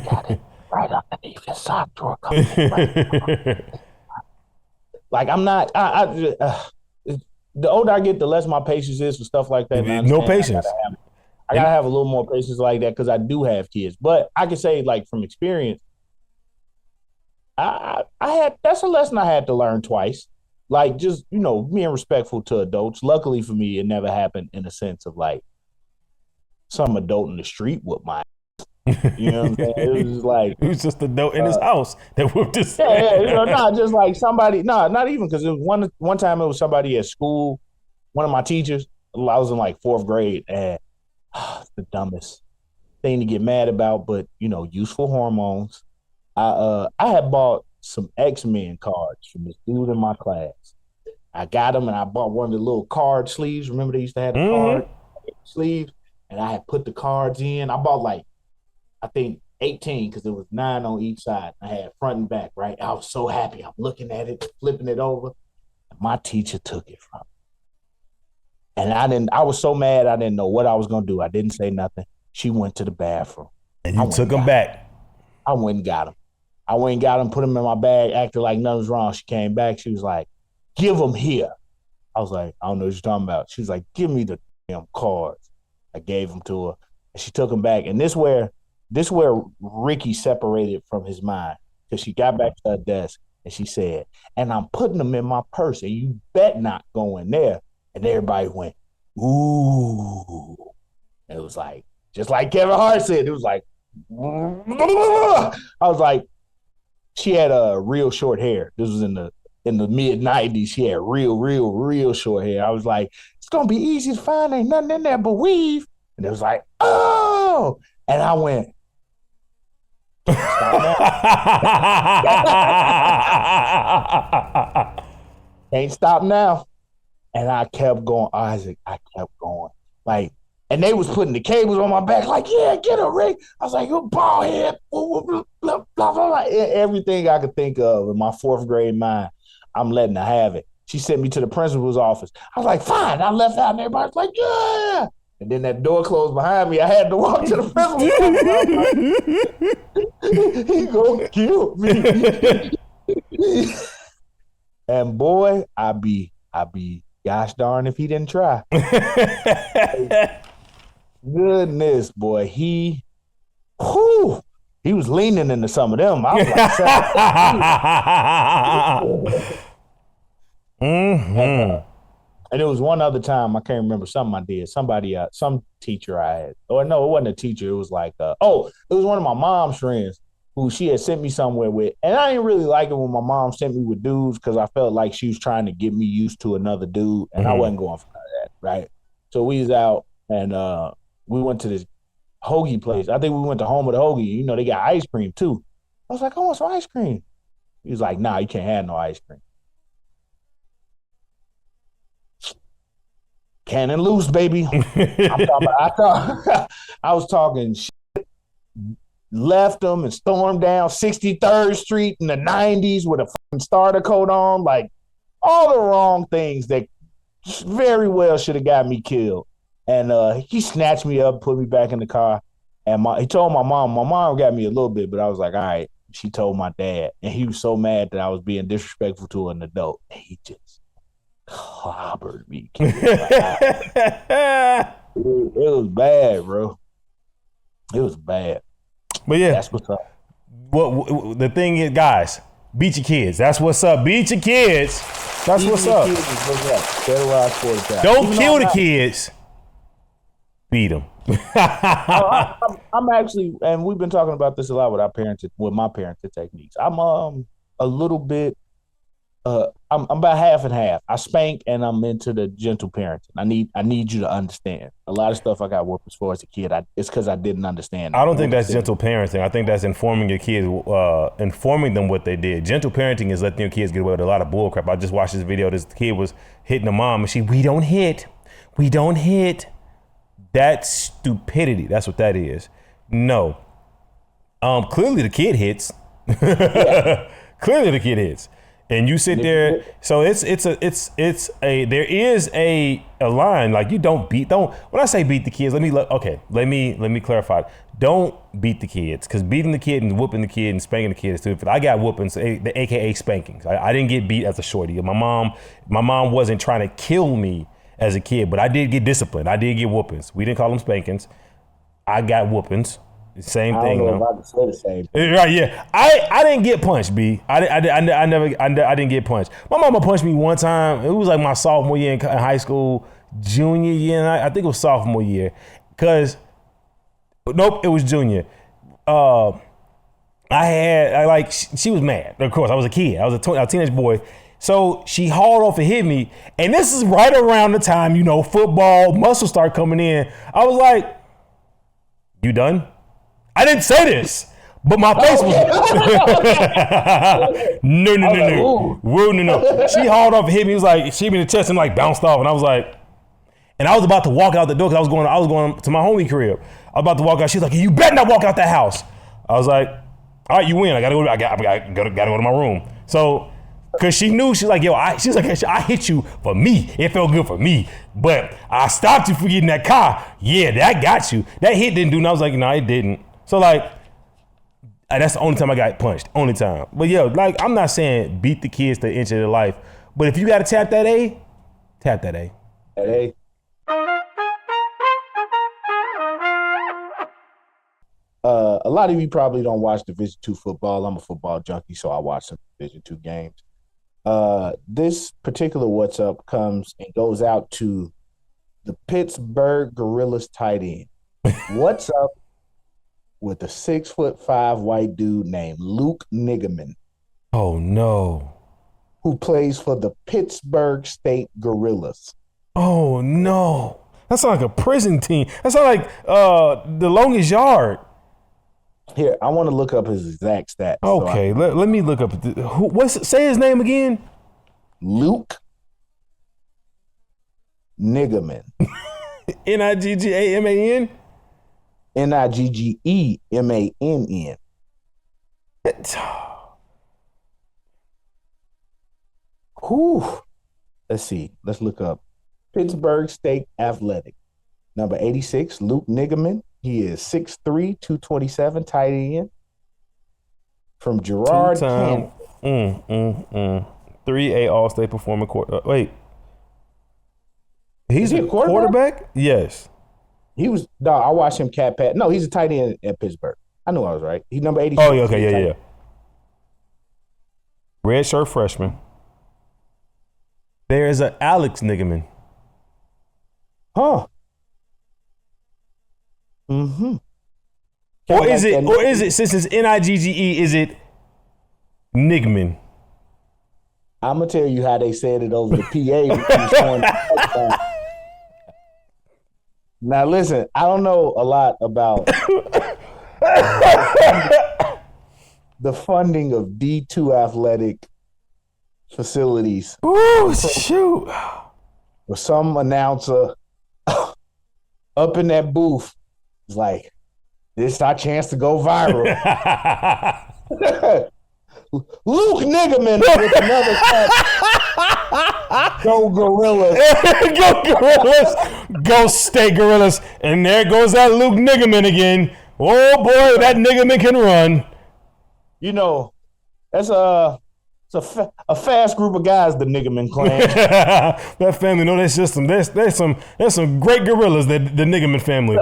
Got it right underneath your sock drawer. Like, I'm not. The older I get, the less my patience is for stuff like that. No patience. I gotta have a little more patience like that because I do have kids. But I can say, like, from experience, I had that's a lesson I had to learn twice. Like, just being respectful to adults. Luckily for me, it never happened in a sense of like some adult in the street with my. You know what I'm saying? It was like it was just the adult in his house that whooped his. Not just like somebody. Not even because it was one time it was somebody at school. One of my teachers. I was in like 4th grade, and the dumbest thing to get mad about, but useful hormones. I had bought some X-Men cards from this dude in my class. I got them, and I bought one of the little card sleeves. Remember they used to have the card sleeves, and I had put the cards in. I bought I think 18 because there was 9 on each side. I had front and back, right? I was so happy. I'm looking at it, flipping it over. And my teacher took it from me. And I was so mad, I didn't know what I was going to do. I didn't say nothing. She went to the bathroom. And you took him back. I went and got him. Put him in my bag, acted like nothing was wrong. She came back. She was like, give him here. I was like, I don't know what you're talking about. She was like, give me the damn cards. I gave them to her. And she took them back. And this where Ricky separated from his mind. Because she got back to her desk and she said, and I'm putting them in my purse. And you bet not go in there. And everybody went, ooh. It was like, just like Kevin Hart said, it was like, I was like, she had real short hair. This was in the mid 90s. She had real short hair. I was like, it's gonna be easy to find. Ain't nothing in there but weave. And it was like, oh. And I went, can't stop now. And I kept going, Isaac. I kept going. Like, and they was putting the cables on my back, like, yeah, get a rig. I was like, you bald head, blah, blah, blah, blah, blah. Everything I could think of in my 4th grade mind, I'm letting her have it. She sent me to the principal's office. I was like, fine. I left out, and everybody was like, yeah. And then that door closed behind me. I had to walk to the principal's office. He gonna kill me. And boy, I be gosh darn if he didn't try. Goodness, boy, he was leaning into some of them. I was like, and there was one other time I can't remember something I did. Some teacher I had, or no, it wasn't a teacher. It was like, it was one of my mom's friends. who she had sent me somewhere with. And I didn't really like it when my mom sent me with dudes because I felt like she was trying to get me used to another dude, and I wasn't going for that, right? So we was out and we went to this hoagie place. I think we went to Home of the Hoagie. You know, they got ice cream too. I was like, I want some ice cream. He was like, nah, you can't have no ice cream. Cannon loose, baby. I was talking shit, left them and stormed down 63rd Street in the 90s with a fucking starter coat on, like all the wrong things that very well should have got me killed. And he snatched me up, put me back in the car, and he told my mom. My mom got me a little bit, but I was like, all right. She told my dad, and he was so mad that I was being disrespectful to an adult. And he just clobbered me. It was bad, bro. It was bad. But yeah, that's what's up. What the thing is, guys, beat your kids. That's what's up. Beat your kids. That's what's up. Don't kill the kids. Beat them. I'm actually, and we've been talking about this a lot with my parenting techniques. I'm a little bit, I'm about half and half. I spank and I'm into the gentle parenting. I need you to understand. A lot of stuff I got whoopings for as a kid. It's because I didn't understand. I don't think that's gentle parenting. I think that's informing your kids, informing them what they did. Gentle parenting is letting your kids get away with a lot of bull crap. I just watched this video. This kid was hitting the mom, and we don't hit. That's stupidity. That's what that is. No. Clearly the kid hits. Yeah. Clearly the kid hits. And you sit there. So there is a line, like you don't when I say beat the kids, let me clarify. Don't beat the kids, because beating the kid and whooping the kid and spanking the kid is stupid. I got whoopings, the AKA spankings. I didn't get beat as a shorty. My mom wasn't trying to kill me as a kid, but I did get disciplined. I did get whoopings. We didn't call them spankings. I got whoopings. Same thing. I don't know if I can say the same thing. Right? Yeah. I didn't get punched, B. I didn't get punched. My mama punched me one time. It was like my sophomore year in high school, junior year. And I think it was sophomore year. Nope, it was junior. She was mad. Of course, I was a kid. I was a teenage boy. So she hauled off and hit me. And this is right around the time, football, muscles start coming in. I was like, you done? I didn't say this, but my face was. No. She hauled off and hit me. It was like, she hit me in the chest and like bounced off. And I was like, and I was about to walk out the door because I was going to my homie crib. I was about to walk out. She was like, you better not walk out that house. I was like, all right, you win. I gotta go to my room. So, cause she knew, she's like, I hit you for me. It felt good for me, but I stopped you from getting that car. Yeah, that got you. That hit didn't do nothing. I was like, no, it didn't. So like, that's the only time I got punched. Only time. But like, I'm not saying beat the kids to the inch of their life, but if you got to tap that A, tap that A. Hey. A lot of you probably don't watch Division II football. I'm a football junkie, so I watch some Division II games. This particular What's Up comes and goes out to the Pittsburgh Gorillas tight end. What's up with a 6'5" white dude named Luke Nigaman? Oh no. Who plays for the Pittsburgh State Gorillas. Oh no. That's like a prison team. That's like the longest yard. Here, I want to look up his exact stats. Okay, let me look up. Say his name again? Luke Nigaman. Niggaman? Niggemann. Whew. Let's see. Let's look up Pittsburgh State Athletic. Number 86, Luke Nigaman. He is 6'3", 227, tight end. From Girard, Kansas. 3A All-State Performing quarterback. Wait. He's a quarterback? Yes. He was, I watched him cat pat. No, he's a tight end at Pittsburgh. I knew I was right. He's number 86. Oh, okay, yeah. Red shirt freshman. There is an Alex Nigaman. Huh. Mm-hmm. Or is it since it's Nigge, is it Nigman? I'm gonna tell you how they said it over the PA. Now listen, I don't know a lot about the funding of D2 athletic facilities. Oh shoot! With some announcer up in that booth is like, "This is our chance to go viral." Luke Niggerman with another catch. Go Gorillas. Go Gorillas. Go State Gorillas. And there goes that Luke Niggerman again. Oh boy, that Niggerman can run. You know, that's a fast group of guys, the Niggerman clan. That family know their system. There's some great gorillas, the Niggerman family.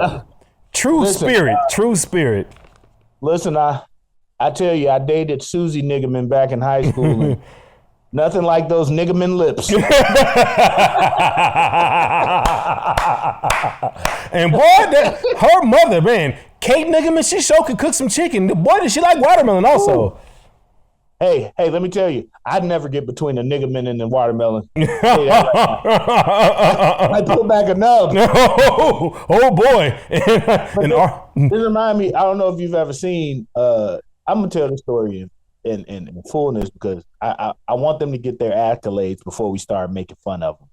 True spirit. Listen, I tell you, I dated Susie Niggerman back in high school. And nothing like those Niggerman lips. And boy, her mother, man, Kate Niggerman, she sure could cook some chicken. Boy, did she like watermelon also. Ooh. Hey, let me tell you, I'd never get between the Niggerman and the watermelon. I pull back a nub. Oh boy. This reminds me, I don't know if you've ever seen, I'm going to tell the story in fullness because I want them to get their accolades before we start making fun of them.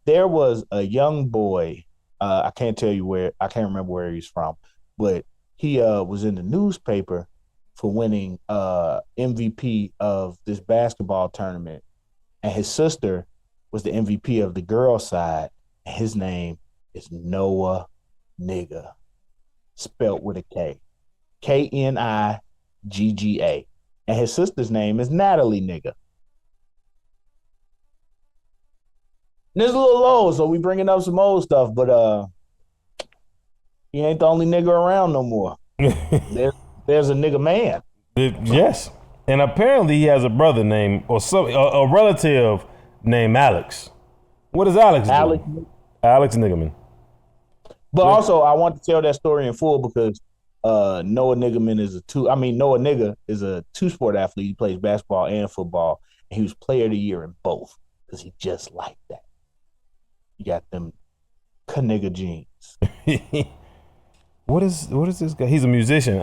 There was a young boy, I can't remember where he's from, but he was in the newspaper for winning MVP of this basketball tournament. And his sister was the MVP of the girls' side. And his name is Noah Nigga, spelt with a K. Knigga. And his sister's name is Natalie Nigga. And it's a little old, so we bringing up some old stuff, but he ain't the only nigga around no more. There's a nigga man. Yes. And apparently he has a brother named, or a relative named Alex. What does Alex do? Alex Niggerman. But also, I want to tell that story in full because Noah Niggerman Noah Nigga is a two-sport athlete. He plays basketball and football. And he was player of the year in both because he just like that. You got them Knigga jeans. What is this guy? He's a musician.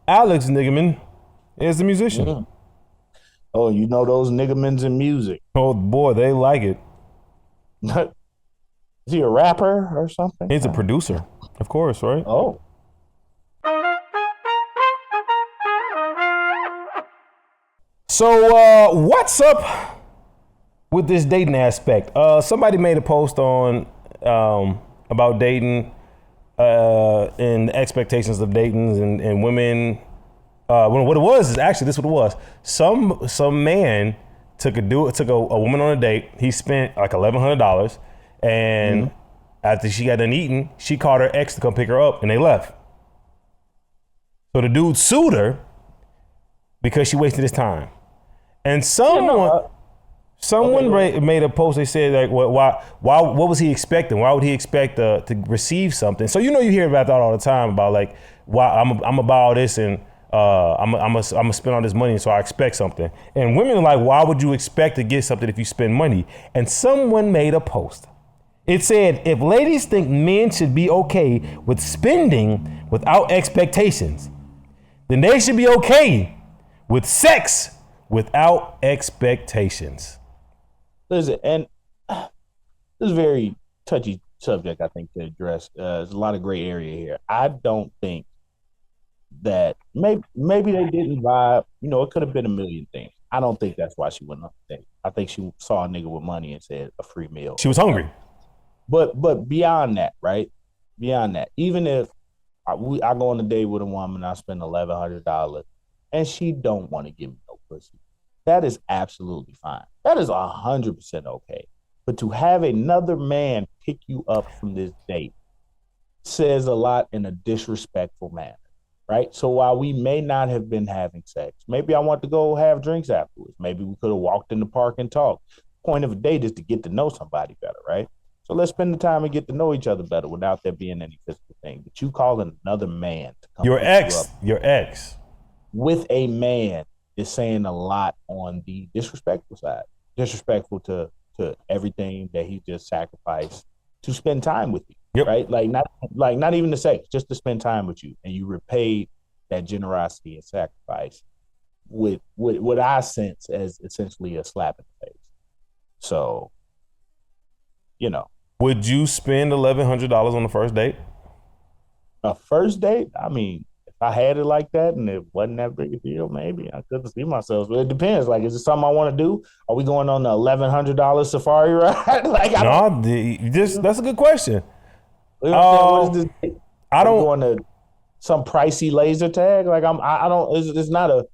Alex Niggerman is a musician. Yeah. Oh, you know those Niggermans in music. Oh boy, they like it. Is he a rapper or something? He's a producer, of course, right? Oh. So what's up with this dating aspect? Somebody made a post on about dating and the expectations of dating and women. What it was is actually this is what it was. Some man took a woman on a date. He spent like $1,100, and after she got done eating, she called her ex to come pick her up, and they left. So the dude sued her because she wasted his time. And someone made a post. They said like, why? What was he expecting? Why would he expect to receive something? So you hear about that all the time about like, why I'm gonna buy all this and I'm gonna spend all this money, so I expect something. And women are like, why would you expect to get something if you spend money? And someone made a post. It said, if ladies think men should be okay with spending without expectations, then they should be okay with sex without expectations. Listen, and this is a very touchy subject, I think, to address. There's a lot of gray area here. I don't think that maybe they didn't vibe. It could have been a million things. I don't think that's why she went on the date. I think she saw a nigga with money and said a free meal. She was hungry. But beyond that, right? Beyond that, even if I go on a date with a woman, I spend $1,100, and she don't want to give me no pussy, that is absolutely fine. That is 100% okay. But to have another man pick you up from this date says a lot in a disrespectful manner, right? So while we may not have been having sex, maybe I want to go have drinks afterwards. Maybe we could have walked in the park and talked. Point of a date is to get to know somebody better, right? So let's spend the time and get to know each other better without there being any physical thing. But you calling another man to come Your pick you up ex, your ex. with a man is saying a lot on the disrespectful side. Disrespectful to everything that he just sacrificed to spend time with you, Yep. right? Not even the sex, just to spend time with you, and you repaid that generosity and sacrifice with what I sense as essentially a slap in the face. So, you know, Would you spend $1,100 on the first date? a first date, I mean, if I had it like that and it wasn't that big a deal, maybe I couldn't see myself. But it depends. Like, is it something I want to do? Are we going on the $1,100 safari ride? Like, I don't. No, that's a good question. You know what I'm saying? What is this? I Are we don't. going to some pricey laser tag? Like, I don't. It's not a.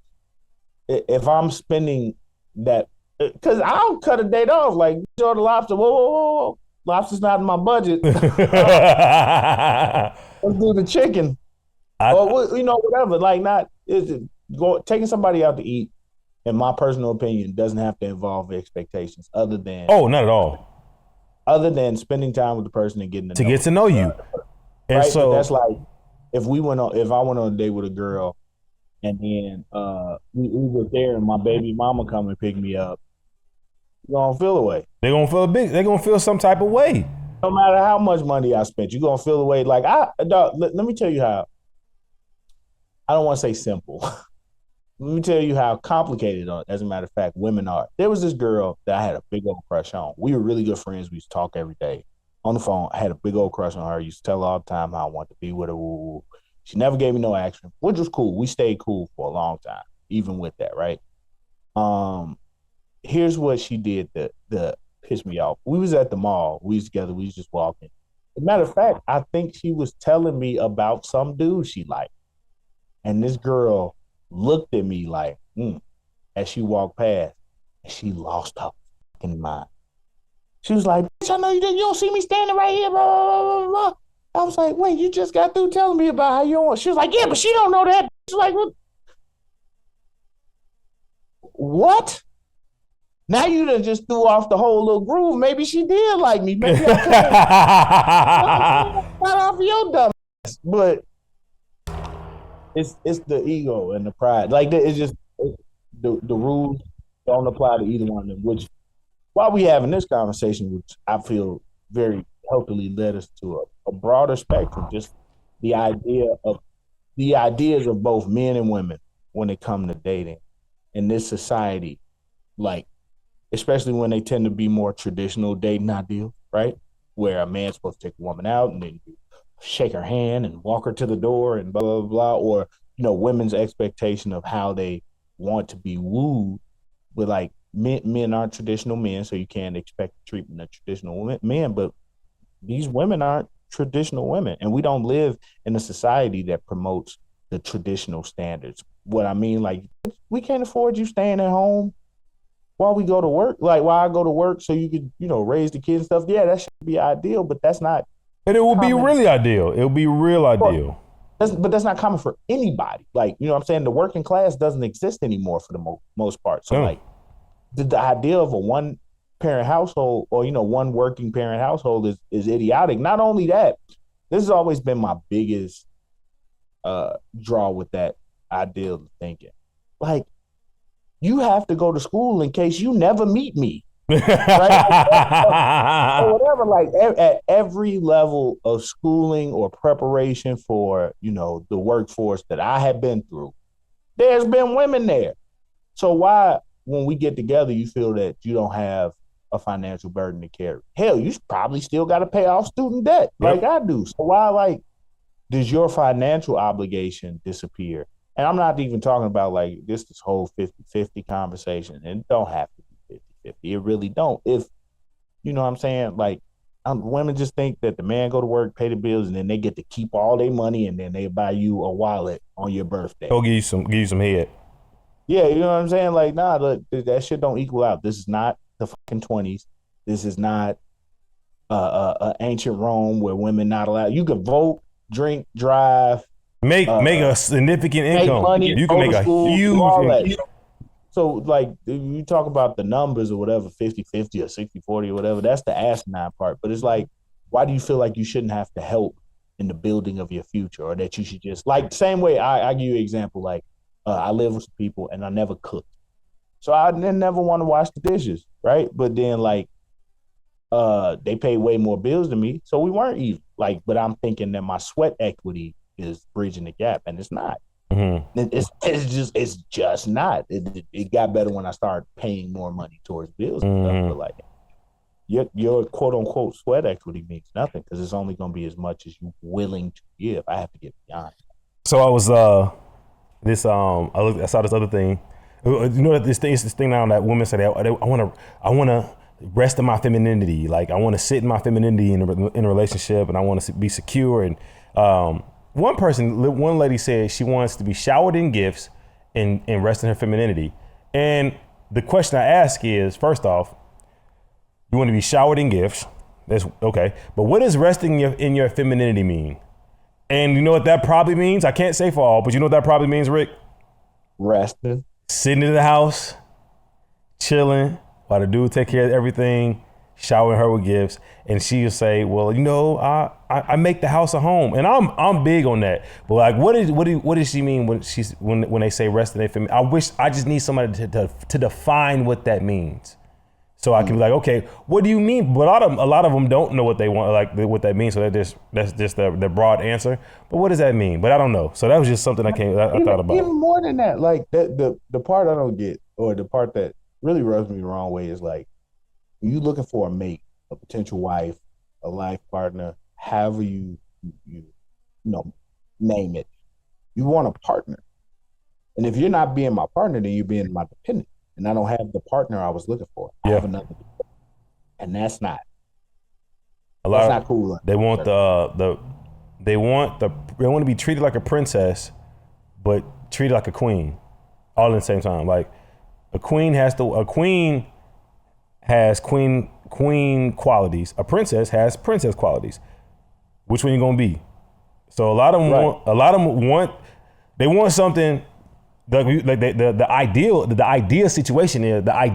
If I'm spending that, because I'll cut a date off. Like, show the lobster. Whoa, whoa, whoa, whoa. Lobster's not in my budget. Let's do the chicken. Or whatever. Like, not is it taking somebody out to eat. In my personal opinion, doesn't have to involve expectations oh, not at all. other than spending time with the person and getting To get to know you. And right. so But that's like if I went on a date with a girl and then we were there and my baby mama come and pick me up, you're gonna feel away. they're gonna feel some type of way. No matter how much money I spent, you're gonna feel away. Like let me tell you how. I don't want to say simple. Let me tell you how complicated, as a matter of fact, women are. There was this girl that I had a big old crush on. We were really good friends. We used to talk every day on the phone. I had a big old crush on her. I used to tell her all the time how I wanted to be with her. Woo. She never gave me no action, which was cool. We stayed cool for a long time, even with that, right? Here's what she did that pissed me off. We was at the mall. We was together. We was just walking. As a matter of fact, I think she was telling me about some dude she liked. And this girl looked at me like, as she walked past, and she lost her fucking mind. She was like, bitch, I know you don't see me standing right here, blah, blah, blah, blah. I was like, wait, you just got through telling me about how you don't want. She was like, yeah, but she don't know that. She's like, what? Now you done just threw off the whole little groove. Maybe she did like me. Maybe I got off your dumb ass. But it's the ego and the pride. Like it's the rules don't apply to either one of them. Which, while we having this conversation, which I feel very healthily led us to a broader spectrum, just the ideas of both men and women when it comes to dating in this society, like especially when they tend to be more traditional dating ideals, right? Where a man's supposed to take a woman out and then shake her hand and walk her to the door and blah, blah, blah. Or, women's expectation of how they want to be wooed. But like men aren't traditional men, so you can't expect the treatment of traditional men. But these women aren't traditional women. And we don't live in a society that promotes the traditional standards. What I mean, like, we can't afford you staying at home while we go to work. Like, while I go to work so you could, raise the kids and stuff. Yeah, that should be ideal, but that's not. And it will be really ideal. It will be real ideal. But that's not common for anybody. Like, what I'm saying? The working class doesn't exist anymore for the most part. So, like, the idea of a one-parent household or, one working parent household is idiotic. Not only that, this has always been my biggest draw with that ideal of thinking. Like, you have to go to school in case you never meet me. Right? Or whatever, like at every level of schooling or preparation for, the workforce that I have been through, there's been women there. So why, when we get together, you feel that you don't have a financial burden to carry? Hell, you probably still got to pay off student debt like I do. So why, does your financial obligation disappear? And I'm not even talking about this whole 50-50 conversation. And it don't have to be 50-50. It really don't. If, what I'm saying, women just think that the man go to work, pay the bills, and then they get to keep all their money, and then they buy you a wallet on your birthday. Go give you some head. Yeah, you know what I'm saying? Like, nah, that shit don't equal out. This is not the fucking 20s. This is not ancient Rome where women not allowed. You can vote, drink, drive, make a significant income. Money, you can make a huge income. So, you talk about the numbers or whatever, 50-50 or 60-40 or whatever, that's the asinine part. But it's like, why do you feel like you shouldn't have to help in the building of your future, or that you should just like same way. I give you an example. Like I live with some people and I never cooked, so I didn't never want to wash the dishes, right? But then like they pay way more bills than me, so we weren't even like. But I'm thinking that my sweat equity is bridging the gap, and it's not. It's just not. It got better when I started paying more money towards bills and stuff. But like your quote unquote sweat equity means nothing because it's only going to be as much as you're willing to give. I have to get beyond. So I was I saw this other thing. You know this thing now that women say I want to rest in my femininity. Like I want to sit in my femininity in a relationship, and I want to be secure. And one lady said she wants to be showered in gifts and rest in her femininity. And the question I ask is, first off, you want to be showered in gifts. That's okay. But what does resting in your femininity mean? And you know what that probably means? I can't say for all, but you know what that probably means, Rick? Resting. Sitting in the house, chilling, while the dude take care of everything, showering her with gifts, and she'll say, "Well, you know, I make the house a home," and I'm big on that. But like, what does she mean when they say resting in femininity? I just need somebody to define what that means. So I can be like, okay, what do you mean? But a lot of them don't know what they want, like what that means. So that's just the broad answer. But what does that mean? But I don't know. So that was just something I thought about. Even more than that, like the part I don't get, or the part that really rubs me the wrong way, is like you looking for a mate, a potential wife, a life partner, however you name it. You want a partner, and if you're not being my partner, then you're being my dependent. And I don't have the partner I was looking for. I have another, and that's not cool. They want they want to be treated like a princess, but treated like a queen, all at the same time. Like a queen has queen qualities. A princess has princess qualities. Which one you gonna be? So a lot of them want something. The ideal situation is I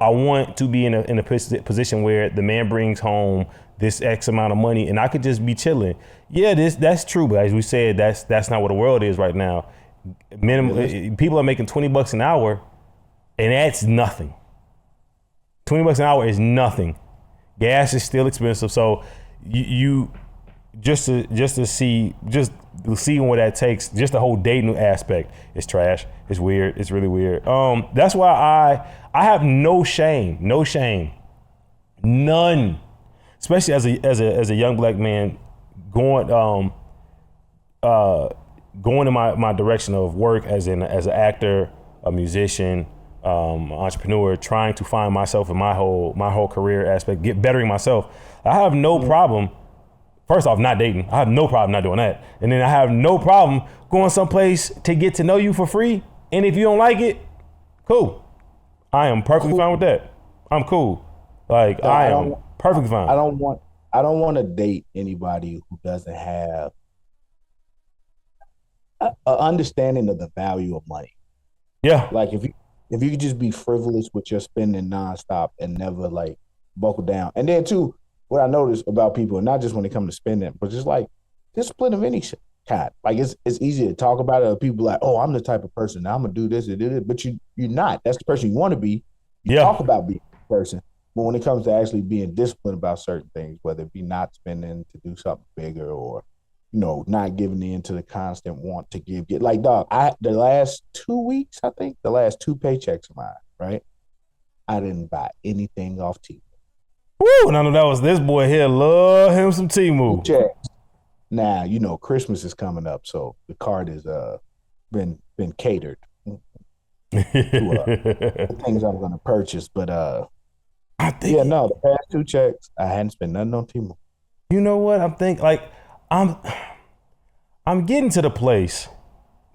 want to be in a position where the man brings home this X amount of money and I could just be chilling. Yeah, that's true, but as we said, that's not what the world is right now. People are making $20 an hour, and that's nothing. $20 an hour is nothing. Gas is still expensive, so you just to see seeing what that takes, just the whole dating aspect is trash. It's weird. It's really weird. That's why I have no shame, none. Especially as a young black man going in my direction of work as an actor, a musician, entrepreneur, trying to find myself in my whole career aspect, bettering myself. I have no problem. First off, not dating. I have no problem not doing that. And then I have no problem going someplace to get to know you for free. And if you don't like it, cool. I am perfectly fine with that. I'm cool. Like I am perfectly fine. I don't want to date anybody who doesn't have an understanding of the value of money. Yeah. Like if you could just be frivolous with your spending nonstop and never like buckle down. And then too, what I notice about people, and not just when it comes to spending, but just like discipline of any kind. Like it's easy to talk about it. People like, oh, I'm the type of person, I'm gonna do this and do it, but you're not. That's the person you want to be. You talk about being a person, but when it comes to actually being disciplined about certain things, whether it be not spending to do something bigger, or not giving in to the constant want to get like dog. The last 2 weeks, I think, the last 2 paychecks of mine, right? I didn't buy anything off TV. Woo! And I know that was this boy here. Love him some Temu. Now, Christmas is coming up, so the card is been catered to the things I'm going to purchase. But the past 2 checks, I hadn't spent nothing on Temu. You know what? I'm thinking like I'm getting to the place.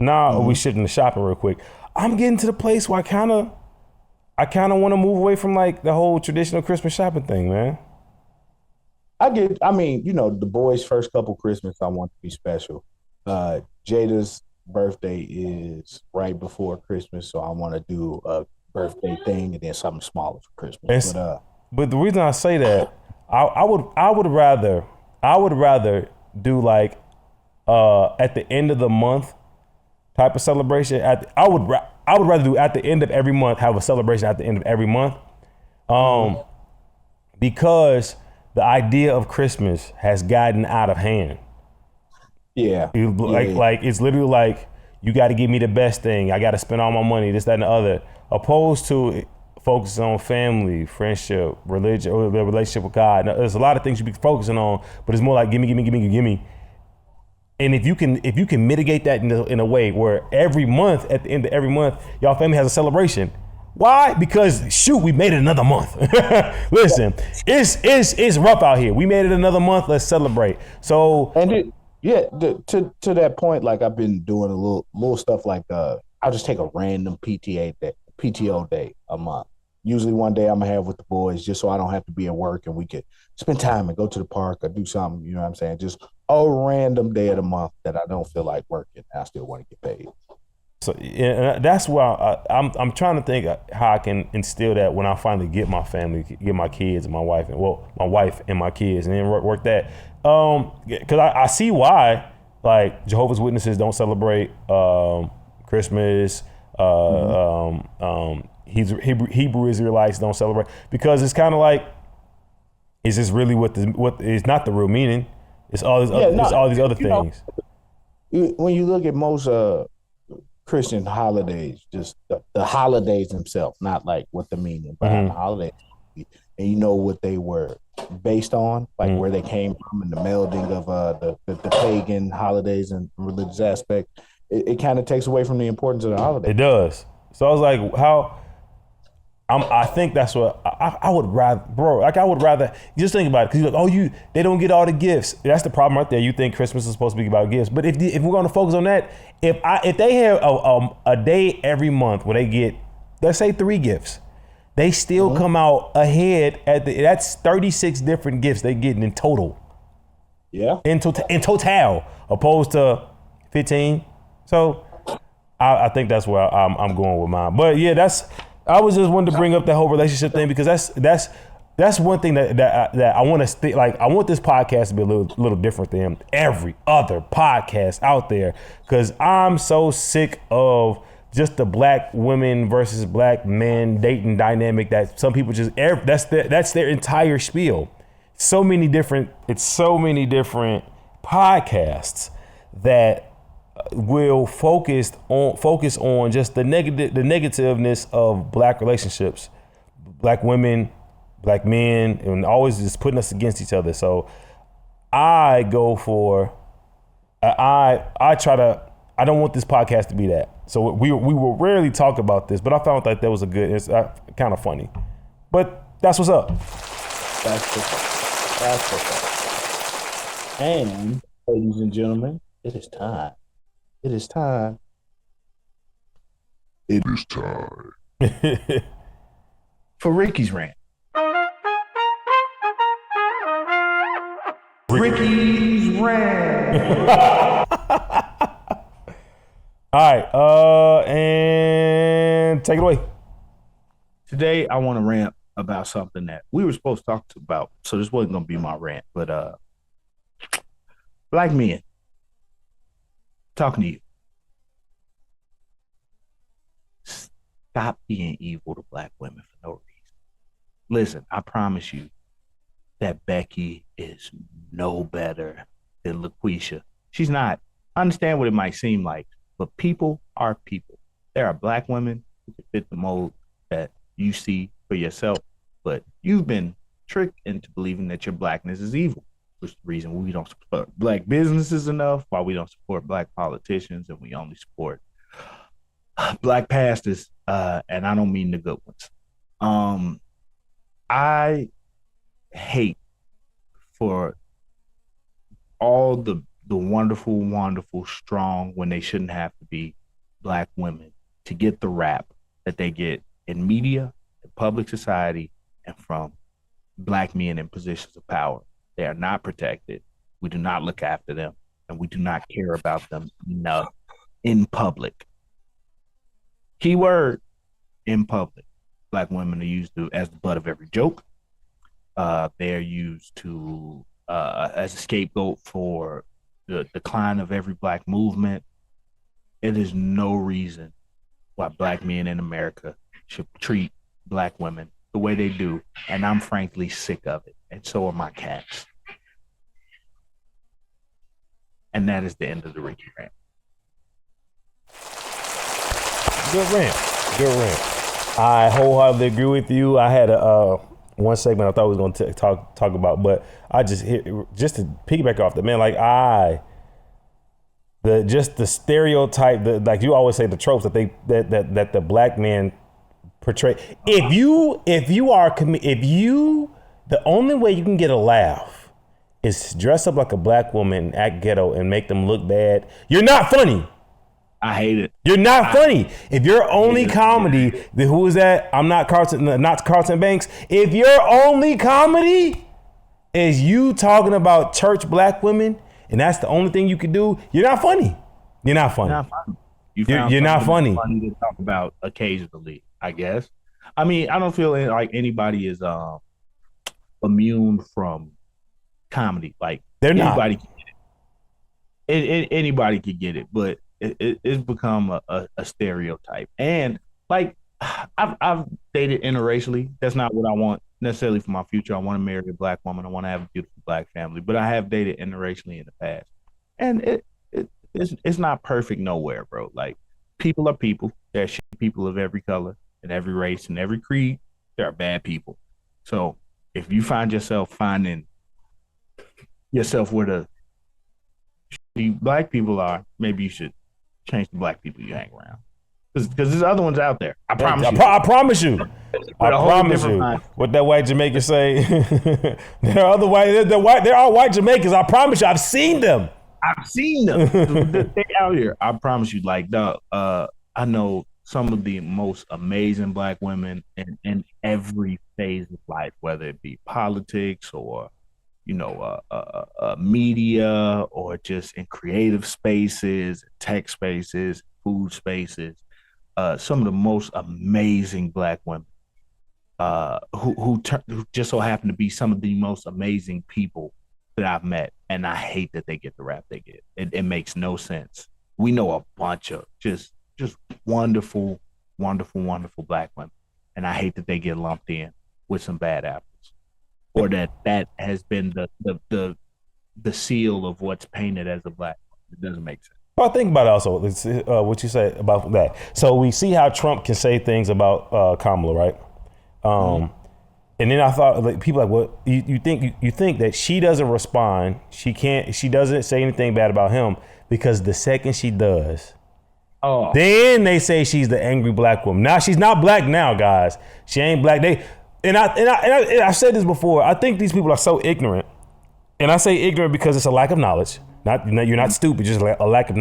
Now we shifting to shopping real quick. I'm getting to the place where I kind of want to move away from like the whole traditional Christmas shopping thing, man. The boys' first couple Christmas, I want to be special. Jada's birthday is right before Christmas, so I want to do a birthday thing and then something smaller for Christmas. But the reason I say that, I would rather I would rather do like at the end of the month type of celebration. I would rather do at the end of every month, have a celebration at the end of every month, because the idea of Christmas has gotten out of hand. Yeah. Like it's literally like, you got to give me the best thing. I got to spend all my money, this, that, and the other. Opposed to focusing on family, friendship, religion, or the relationship with God. Now, there's a lot of things you be focusing on, but it's more like gimme, gimme, gimme, gimme. And if you can mitigate that in a way where every month, at the end of every month, y'all family has a celebration. Why? Because shoot, we made it another month. Listen, it's rough out here. We made it another month. Let's celebrate. So to that point, like I've been doing a little stuff like I'll just take a random PTO day a month. Usually one day I'm gonna have with the boys, just so I don't have to be at work and we could spend time and go to the park or do something. You know what I'm saying? Just a random day of the month that I don't feel like working. I still want to get paid. So that's why I'm trying to think how I can instill that when I finally get my family, get my kids and my wife, my wife and my kids, and then work that. Because I see why, like, Jehovah's Witnesses don't celebrate Christmas. Hebrew Israelites don't celebrate, because it's kind of like, is this really what is not the real meaning? It's all these other things. When you look at most Christian holidays, just the holidays themselves, not like what the meaning behind the holiday, and you know what they were based on, like where they came from, and the melding of the pagan holidays and religious aspect, it kind of takes away from the importance of the holiday. It does. So I was like, I think that's what I would rather, bro. Like, I would rather, just think about it, because you're like, they don't get all the gifts. That's the problem right there. You think Christmas is supposed to be about gifts, but if we're going to focus on that, if they have a day every month where they get, let's say, 3 gifts, they still come out ahead that's 36 different gifts they getting in total. Yeah. In total, opposed to 15. So I think that's where I'm going with mine. But yeah, I was just wanting to bring up that whole relationship thing, because that's one thing that I want to like. I want this podcast to be a little different than every other podcast out there, because I'm so sick of just the black women versus black men dating dynamic that some people just that's their entire spiel. So many different podcasts that will focus on just the negativeness of black relationships, black women, black men, and always just putting us against each other. So I go for I don't want this podcast to be that. So we will rarely talk about this, but I found that was it's kind of funny. But that's what's up. That's what's up. And ladies and gentlemen, it is time. It is time. It is time for Ricky's rant. Ricky's rant. All right, and take it away. Today, I want to rant about something that we were supposed to talk about, so this wasn't going to be my rant, but black men, talking to you. Stop being evil to black women for no reason. Listen, I promise you that Becky is no better than LaQuisha. She's not. I understand what it might seem like, but people are people. There are black women who can fit the mold that you see for yourself, but you've been tricked into believing that your blackness is evil, which is the reason we don't support black businesses enough, why we don't support black politicians, and we only support black pastors, and I don't mean the good ones. I hate for all the wonderful, wonderful, strong, when they shouldn't have to be, black women to get the rap that they get in media, in public society, and from black men in positions of power. They are not protected. We do not look after them, and we do not care about them enough in public. Keyword, in public. Black women are used as the butt of every joke. They are used to as a scapegoat for the decline of every black movement. It is no reason why black men in America should treat black women the way they do, and I'm frankly sick of it. And so are my cats. And that is the end of the Ricky rant. Good rant. Good rant. I wholeheartedly agree with you. I had a one segment I thought we was going to talk about, but I just to piggyback off the man, like the stereotype, like you always say, the tropes that that the black man portray. If you the only way you can get a laugh is dress up like a black woman, act ghetto, and make them look bad, you're not funny. I hate it. You're not funny. If your only comedy, who is that? I'm not Carlton Banks. If your only comedy is you talking about church black women, and that's the only thing you can do, you're not funny. You're not funny. You're not funny. Funny to talk about occasionally, I guess. I mean, I don't feel like anybody is immune from comedy. Like they're anybody not. Can get it. Anybody could get it, but it's become a stereotype. And like I've dated interracially. That's not what I want necessarily for my future. I want to marry a black woman. I want to have a beautiful black family. But I have dated interracially in the past, and it's not perfect nowhere, bro. Like people are people. There are people of every color and every race and every creed. There are bad people. So if you find yourself finding yourself where the black people are, maybe you should change the black people you hang around, because there's other ones out there. I promise you. I promise you. I promise you. What that white Jamaican say? There are white Jamaicans. I promise you. I've seen them. They out here. I promise you. Like I know some of the most amazing black women in every phase of life, whether it be politics or media, or just in creative spaces, tech spaces, food spaces. Some of the most amazing black women who just so happen to be some of the most amazing people that I've met. And I hate that they get the rap they get. It makes no sense. We know a bunch of just wonderful, wonderful, wonderful black women. And I hate that they get lumped in with some bad apples. Or that has been the seal of what's painted as a black. It doesn't make sense. Well, think about it also. What you said about that. So we see how Trump can say things about Kamala, right? And then I thought, like, people like, well, you think that she doesn't respond. She doesn't say anything bad about him, because the second she does, then they say she's the angry black woman. Now she's not black now, guys. She ain't black. I've said this before. I think these people are so ignorant, and I say ignorant because it's a lack of knowledge. You're not stupid, just a lack of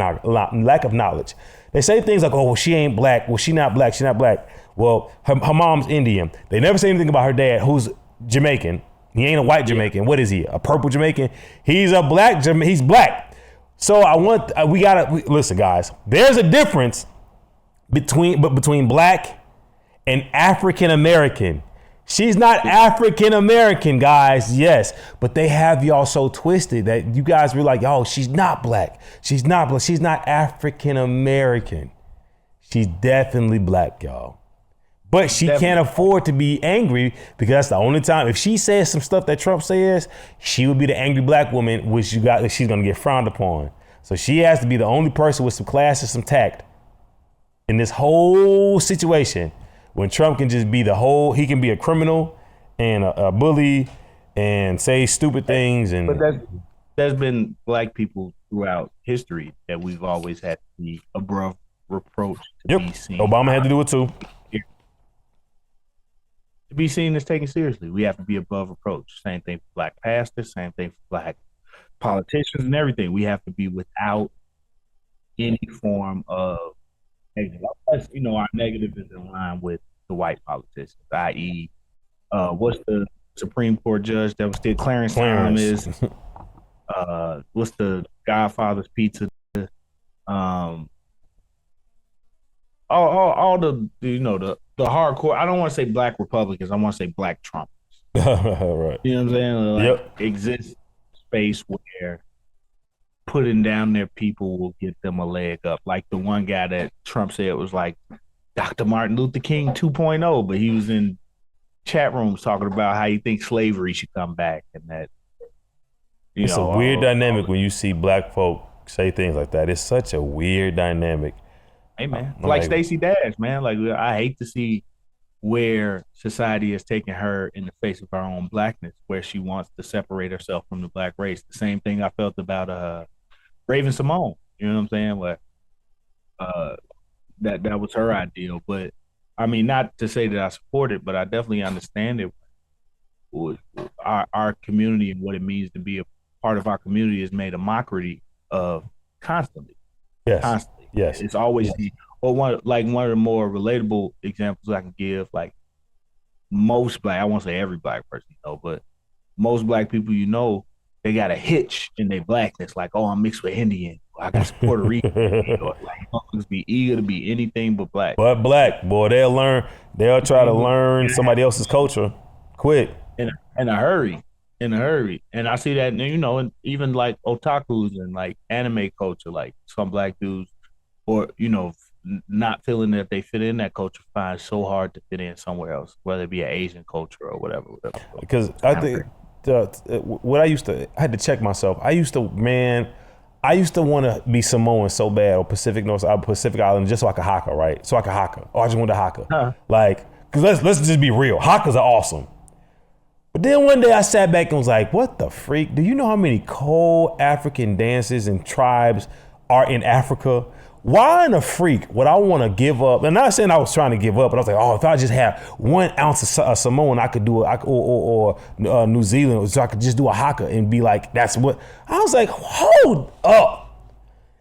knowledge. They say things like, "Oh, well, she ain't black. Well, she not black. She not black. Well, her mom's Indian." They never say anything about her dad, who's Jamaican. He ain't a white Jamaican. What is he? A purple Jamaican? He's a black. He's black. So listen, guys. There's a difference between black and African American. She's not African American, guys. Yes, but they have y'all so twisted that you guys were like, "Oh, she's not black. She's not black. She's not African American. She's definitely black, y'all." But she can't afford to be angry, because that's the only time. If she says some stuff that Trump says, she would be the angry black woman, which she's going to get frowned upon. So she has to be the only person with some class and some tact in this whole situation. When Trump can just be he can be a criminal and a bully and say stupid things. But there's been black people throughout history that we've always had to be above reproach to be seen. Obama had to do it too. To be seen as taken seriously, we have to be above reproach. Same thing for black pastors, same thing for black politicians and everything. We have to be without any form of negative. Our negative is in line with the white politicians, i.e., what's the Supreme Court judge that was still Clarence Thomas? What's the Godfather's Pizza? All the the hardcore. I don't want to say black Republicans. I want to say black Trumpers. Right. You know what I'm saying? Exist space where putting down their people will get them a leg up. Like the one guy that Trump said was like Dr. Martin Luther King 2.0, but he was in chat rooms talking about how he thinks slavery should come back and that, It's a weird dynamic when you see black folk say things like that. It's such a weird dynamic. Hey man, like Stacey Dash, man. Like I hate to see where society has taken her in the face of her own blackness, where she wants to separate herself from the black race. The same thing I felt about Raven Simone. You know what I'm saying? Like that was her ideal. But I mean, not to say that I support it, but I definitely understand it. Our community and what it means to be a part of our community is made a mockery of constantly. Yes. Constantly. Yes. It's always one of the more relatable examples I can give, like most black, I won't say every black person you know, but most black people you know, they got a hitch in their blackness, like, oh, I'm mixed with Indian, I got some Puerto Rican, or like motherfuckers be eager to be anything but black. But black, boy, they'll try to learn somebody else's culture quick. In a hurry. And I see that, you know, and even like otakus and like anime culture, like some black dudes, or, you know, not feeling that they fit in that culture, find it so hard to fit in somewhere else, whether it be an Asian culture or whatever. Because I think I had to check myself. I used to want to be Samoan so bad, or Pacific Island, just so I could haka, right? So I could haka. Oh, I just wanted to haka. Huh. Like, because let's just be real. Hakas are awesome. But then one day I sat back and was like, what the freak? Do you know how many cold African dances and tribes are in Africa? Why in the freak would I want to give up? And not saying I was trying to give up, but I was like, oh, if I just had 1 ounce of Samoan, I could do it, or New Zealand, so I could just do a haka and be like, that's what. I was like, hold up.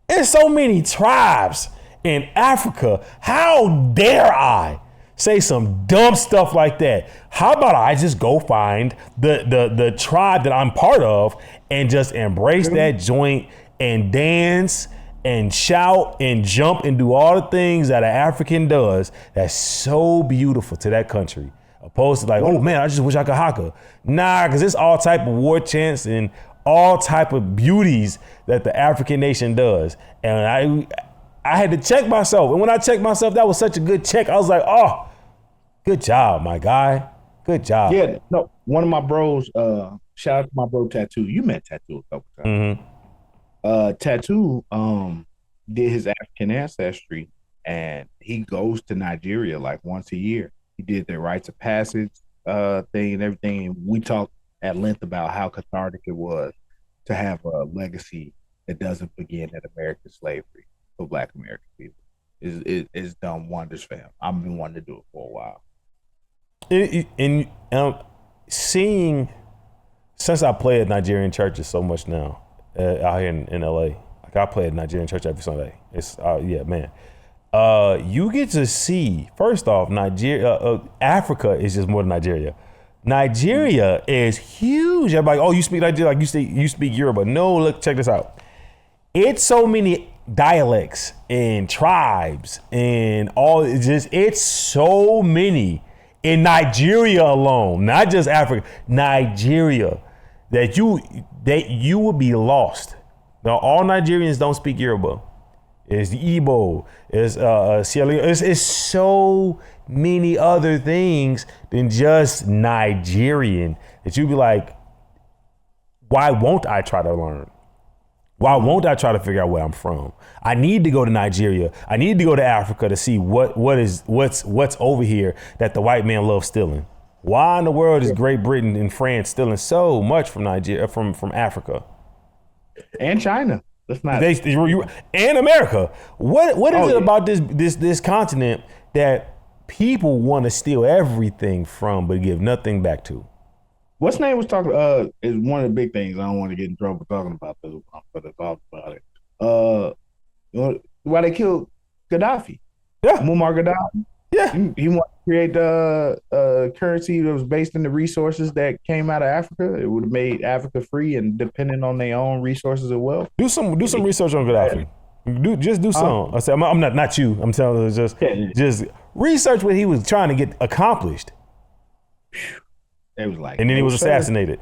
There's so many tribes in Africa. How dare I say some dumb stuff like that? How about I just go find the tribe that I'm part of and just embrace that joint and dance and shout and jump and do all the things that an African does that's so beautiful to that country, opposed to like, oh man, I just wish I could haka. Nah, because it's all type of war chants and all type of beauties that the African nation does. And I had to check myself. And when I checked myself, that was such a good check. I was like, oh, good job, my guy. Good job. Yeah, no, one of my bros, shout out to my bro Tattoo. You met Tattoo a couple times. Mm-hmm. Tattoo did his African ancestry, and he goes to Nigeria like once a year. He did the rites of passage thing and everything. And we talked at length about how cathartic it was to have a legacy that doesn't begin at American slavery for Black American people. It's done wonders for him. I've been wanting to do it for a while. Seeing, since I play at Nigerian churches so much now out here in LA, like I play at Nigerian church every Sunday. It's yeah, man. You get to see, first off, Nigeria, Africa is just more than Nigeria. Nigeria is huge. Everybody, oh, you speak Nigeria, like you speak Yoruba. No, look, check this out. It's so many dialects and tribes and all. It's so many in Nigeria alone, not just Africa, Nigeria, that you would be lost. Now, all Nigerians don't speak Yoruba. It's Igbo. It's so many other things than just Nigerian that you'd be like, why won't I try to learn? Why won't I try to figure out where I'm from? I need to go to Nigeria. I need to go to Africa to see what's over here that the white man loves stealing. Why in the world is Great Britain and France stealing so much from Nigeria, from Africa? And China. That's not and America. What is it about this continent that people want to steal everything from but give nothing back to? What's name was talking is one of the big things. I don't want to get in trouble talking about this, but I talk about it. Why they killed Gaddafi? Yeah, Muammar Gaddafi. Yeah, he wanted to create a currency that was based in the resources that came out of Africa. It would have made Africa free and dependent on their own resources as well. Do some research on Gaddafi. Do some. I said, I'm not you. I'm telling you, just research what he was trying to get accomplished. It was like, and then he was assassinated.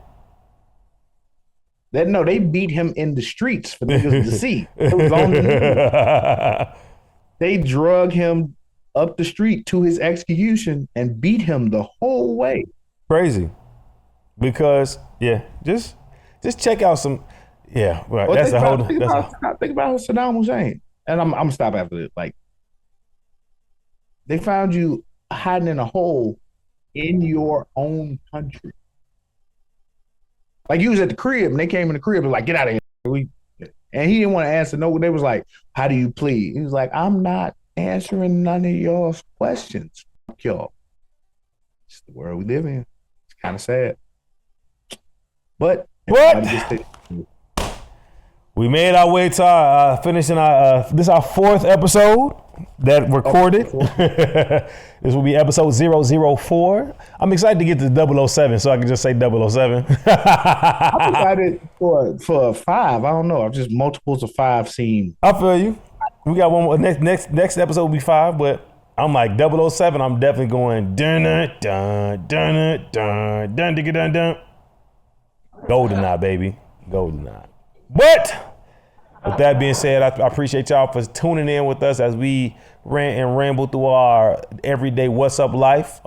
They beat him in the streets for niggas to see. It was on the news. They drug him up the street to his execution and beat him the whole way. Crazy. Because just check out some. Yeah, right. Well, that's a whole. Think about Saddam Hussein, and I'm gonna stop after this. Like, they found you hiding in a hole in your own country. Like, you was at the crib, and they came in the crib and like, get out of here. And he didn't want to answer no. They was like, how do you plead? He was like, I'm not answering none of y'all's questions. Fuck y'all. It's the world we live in. It's kind of sad. But what? We made our way to our finishing our this is our 4th episode that recorded. This will be episode 004. I'm excited to get to 007, so I can just say 007. I'm excited for 5. I don't know. I'm just multiples of 5 seem. I feel you. We got one more. Next episode will be 5, but I'm like 007. I'm definitely going dun dun dun dun dun dun dun dun dun. GoldenEye, baby. GoldenEye. But with that being said, I appreciate y'all for tuning in with us as we rant and ramble through our everyday what's up life.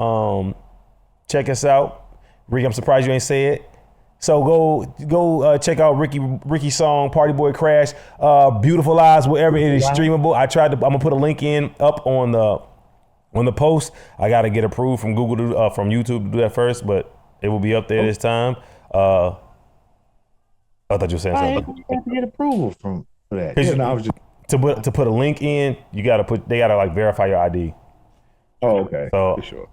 Check us out. Ricky, I'm surprised you ain't say it. So go check out Ricky's song Party Boy Crash, Beautiful Eyes, wherever it is streamable. I'm gonna put a link up on the post. I gotta get approved from Google from YouTube to do that first, but it will be up there this time. I thought you were saying something. I have to get approval for that. I was just to put a link in. They gotta like verify your ID. Oh, okay. So for sure.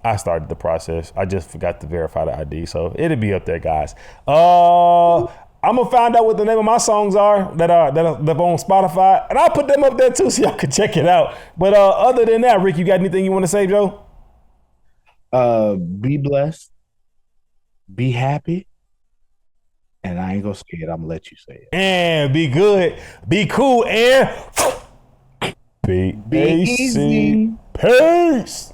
I started the process. I just forgot to verify the ID, so it'll be up there, guys. I'm gonna find out what the name of my songs are that are on Spotify, and I'll put them up there too, so y'all can check it out. But other than that, Rick, you got anything you want to say, Joe? Be blessed, be happy, and I ain't gonna say it. I'm gonna let you say it. And be good, be cool, and be easy. Peace.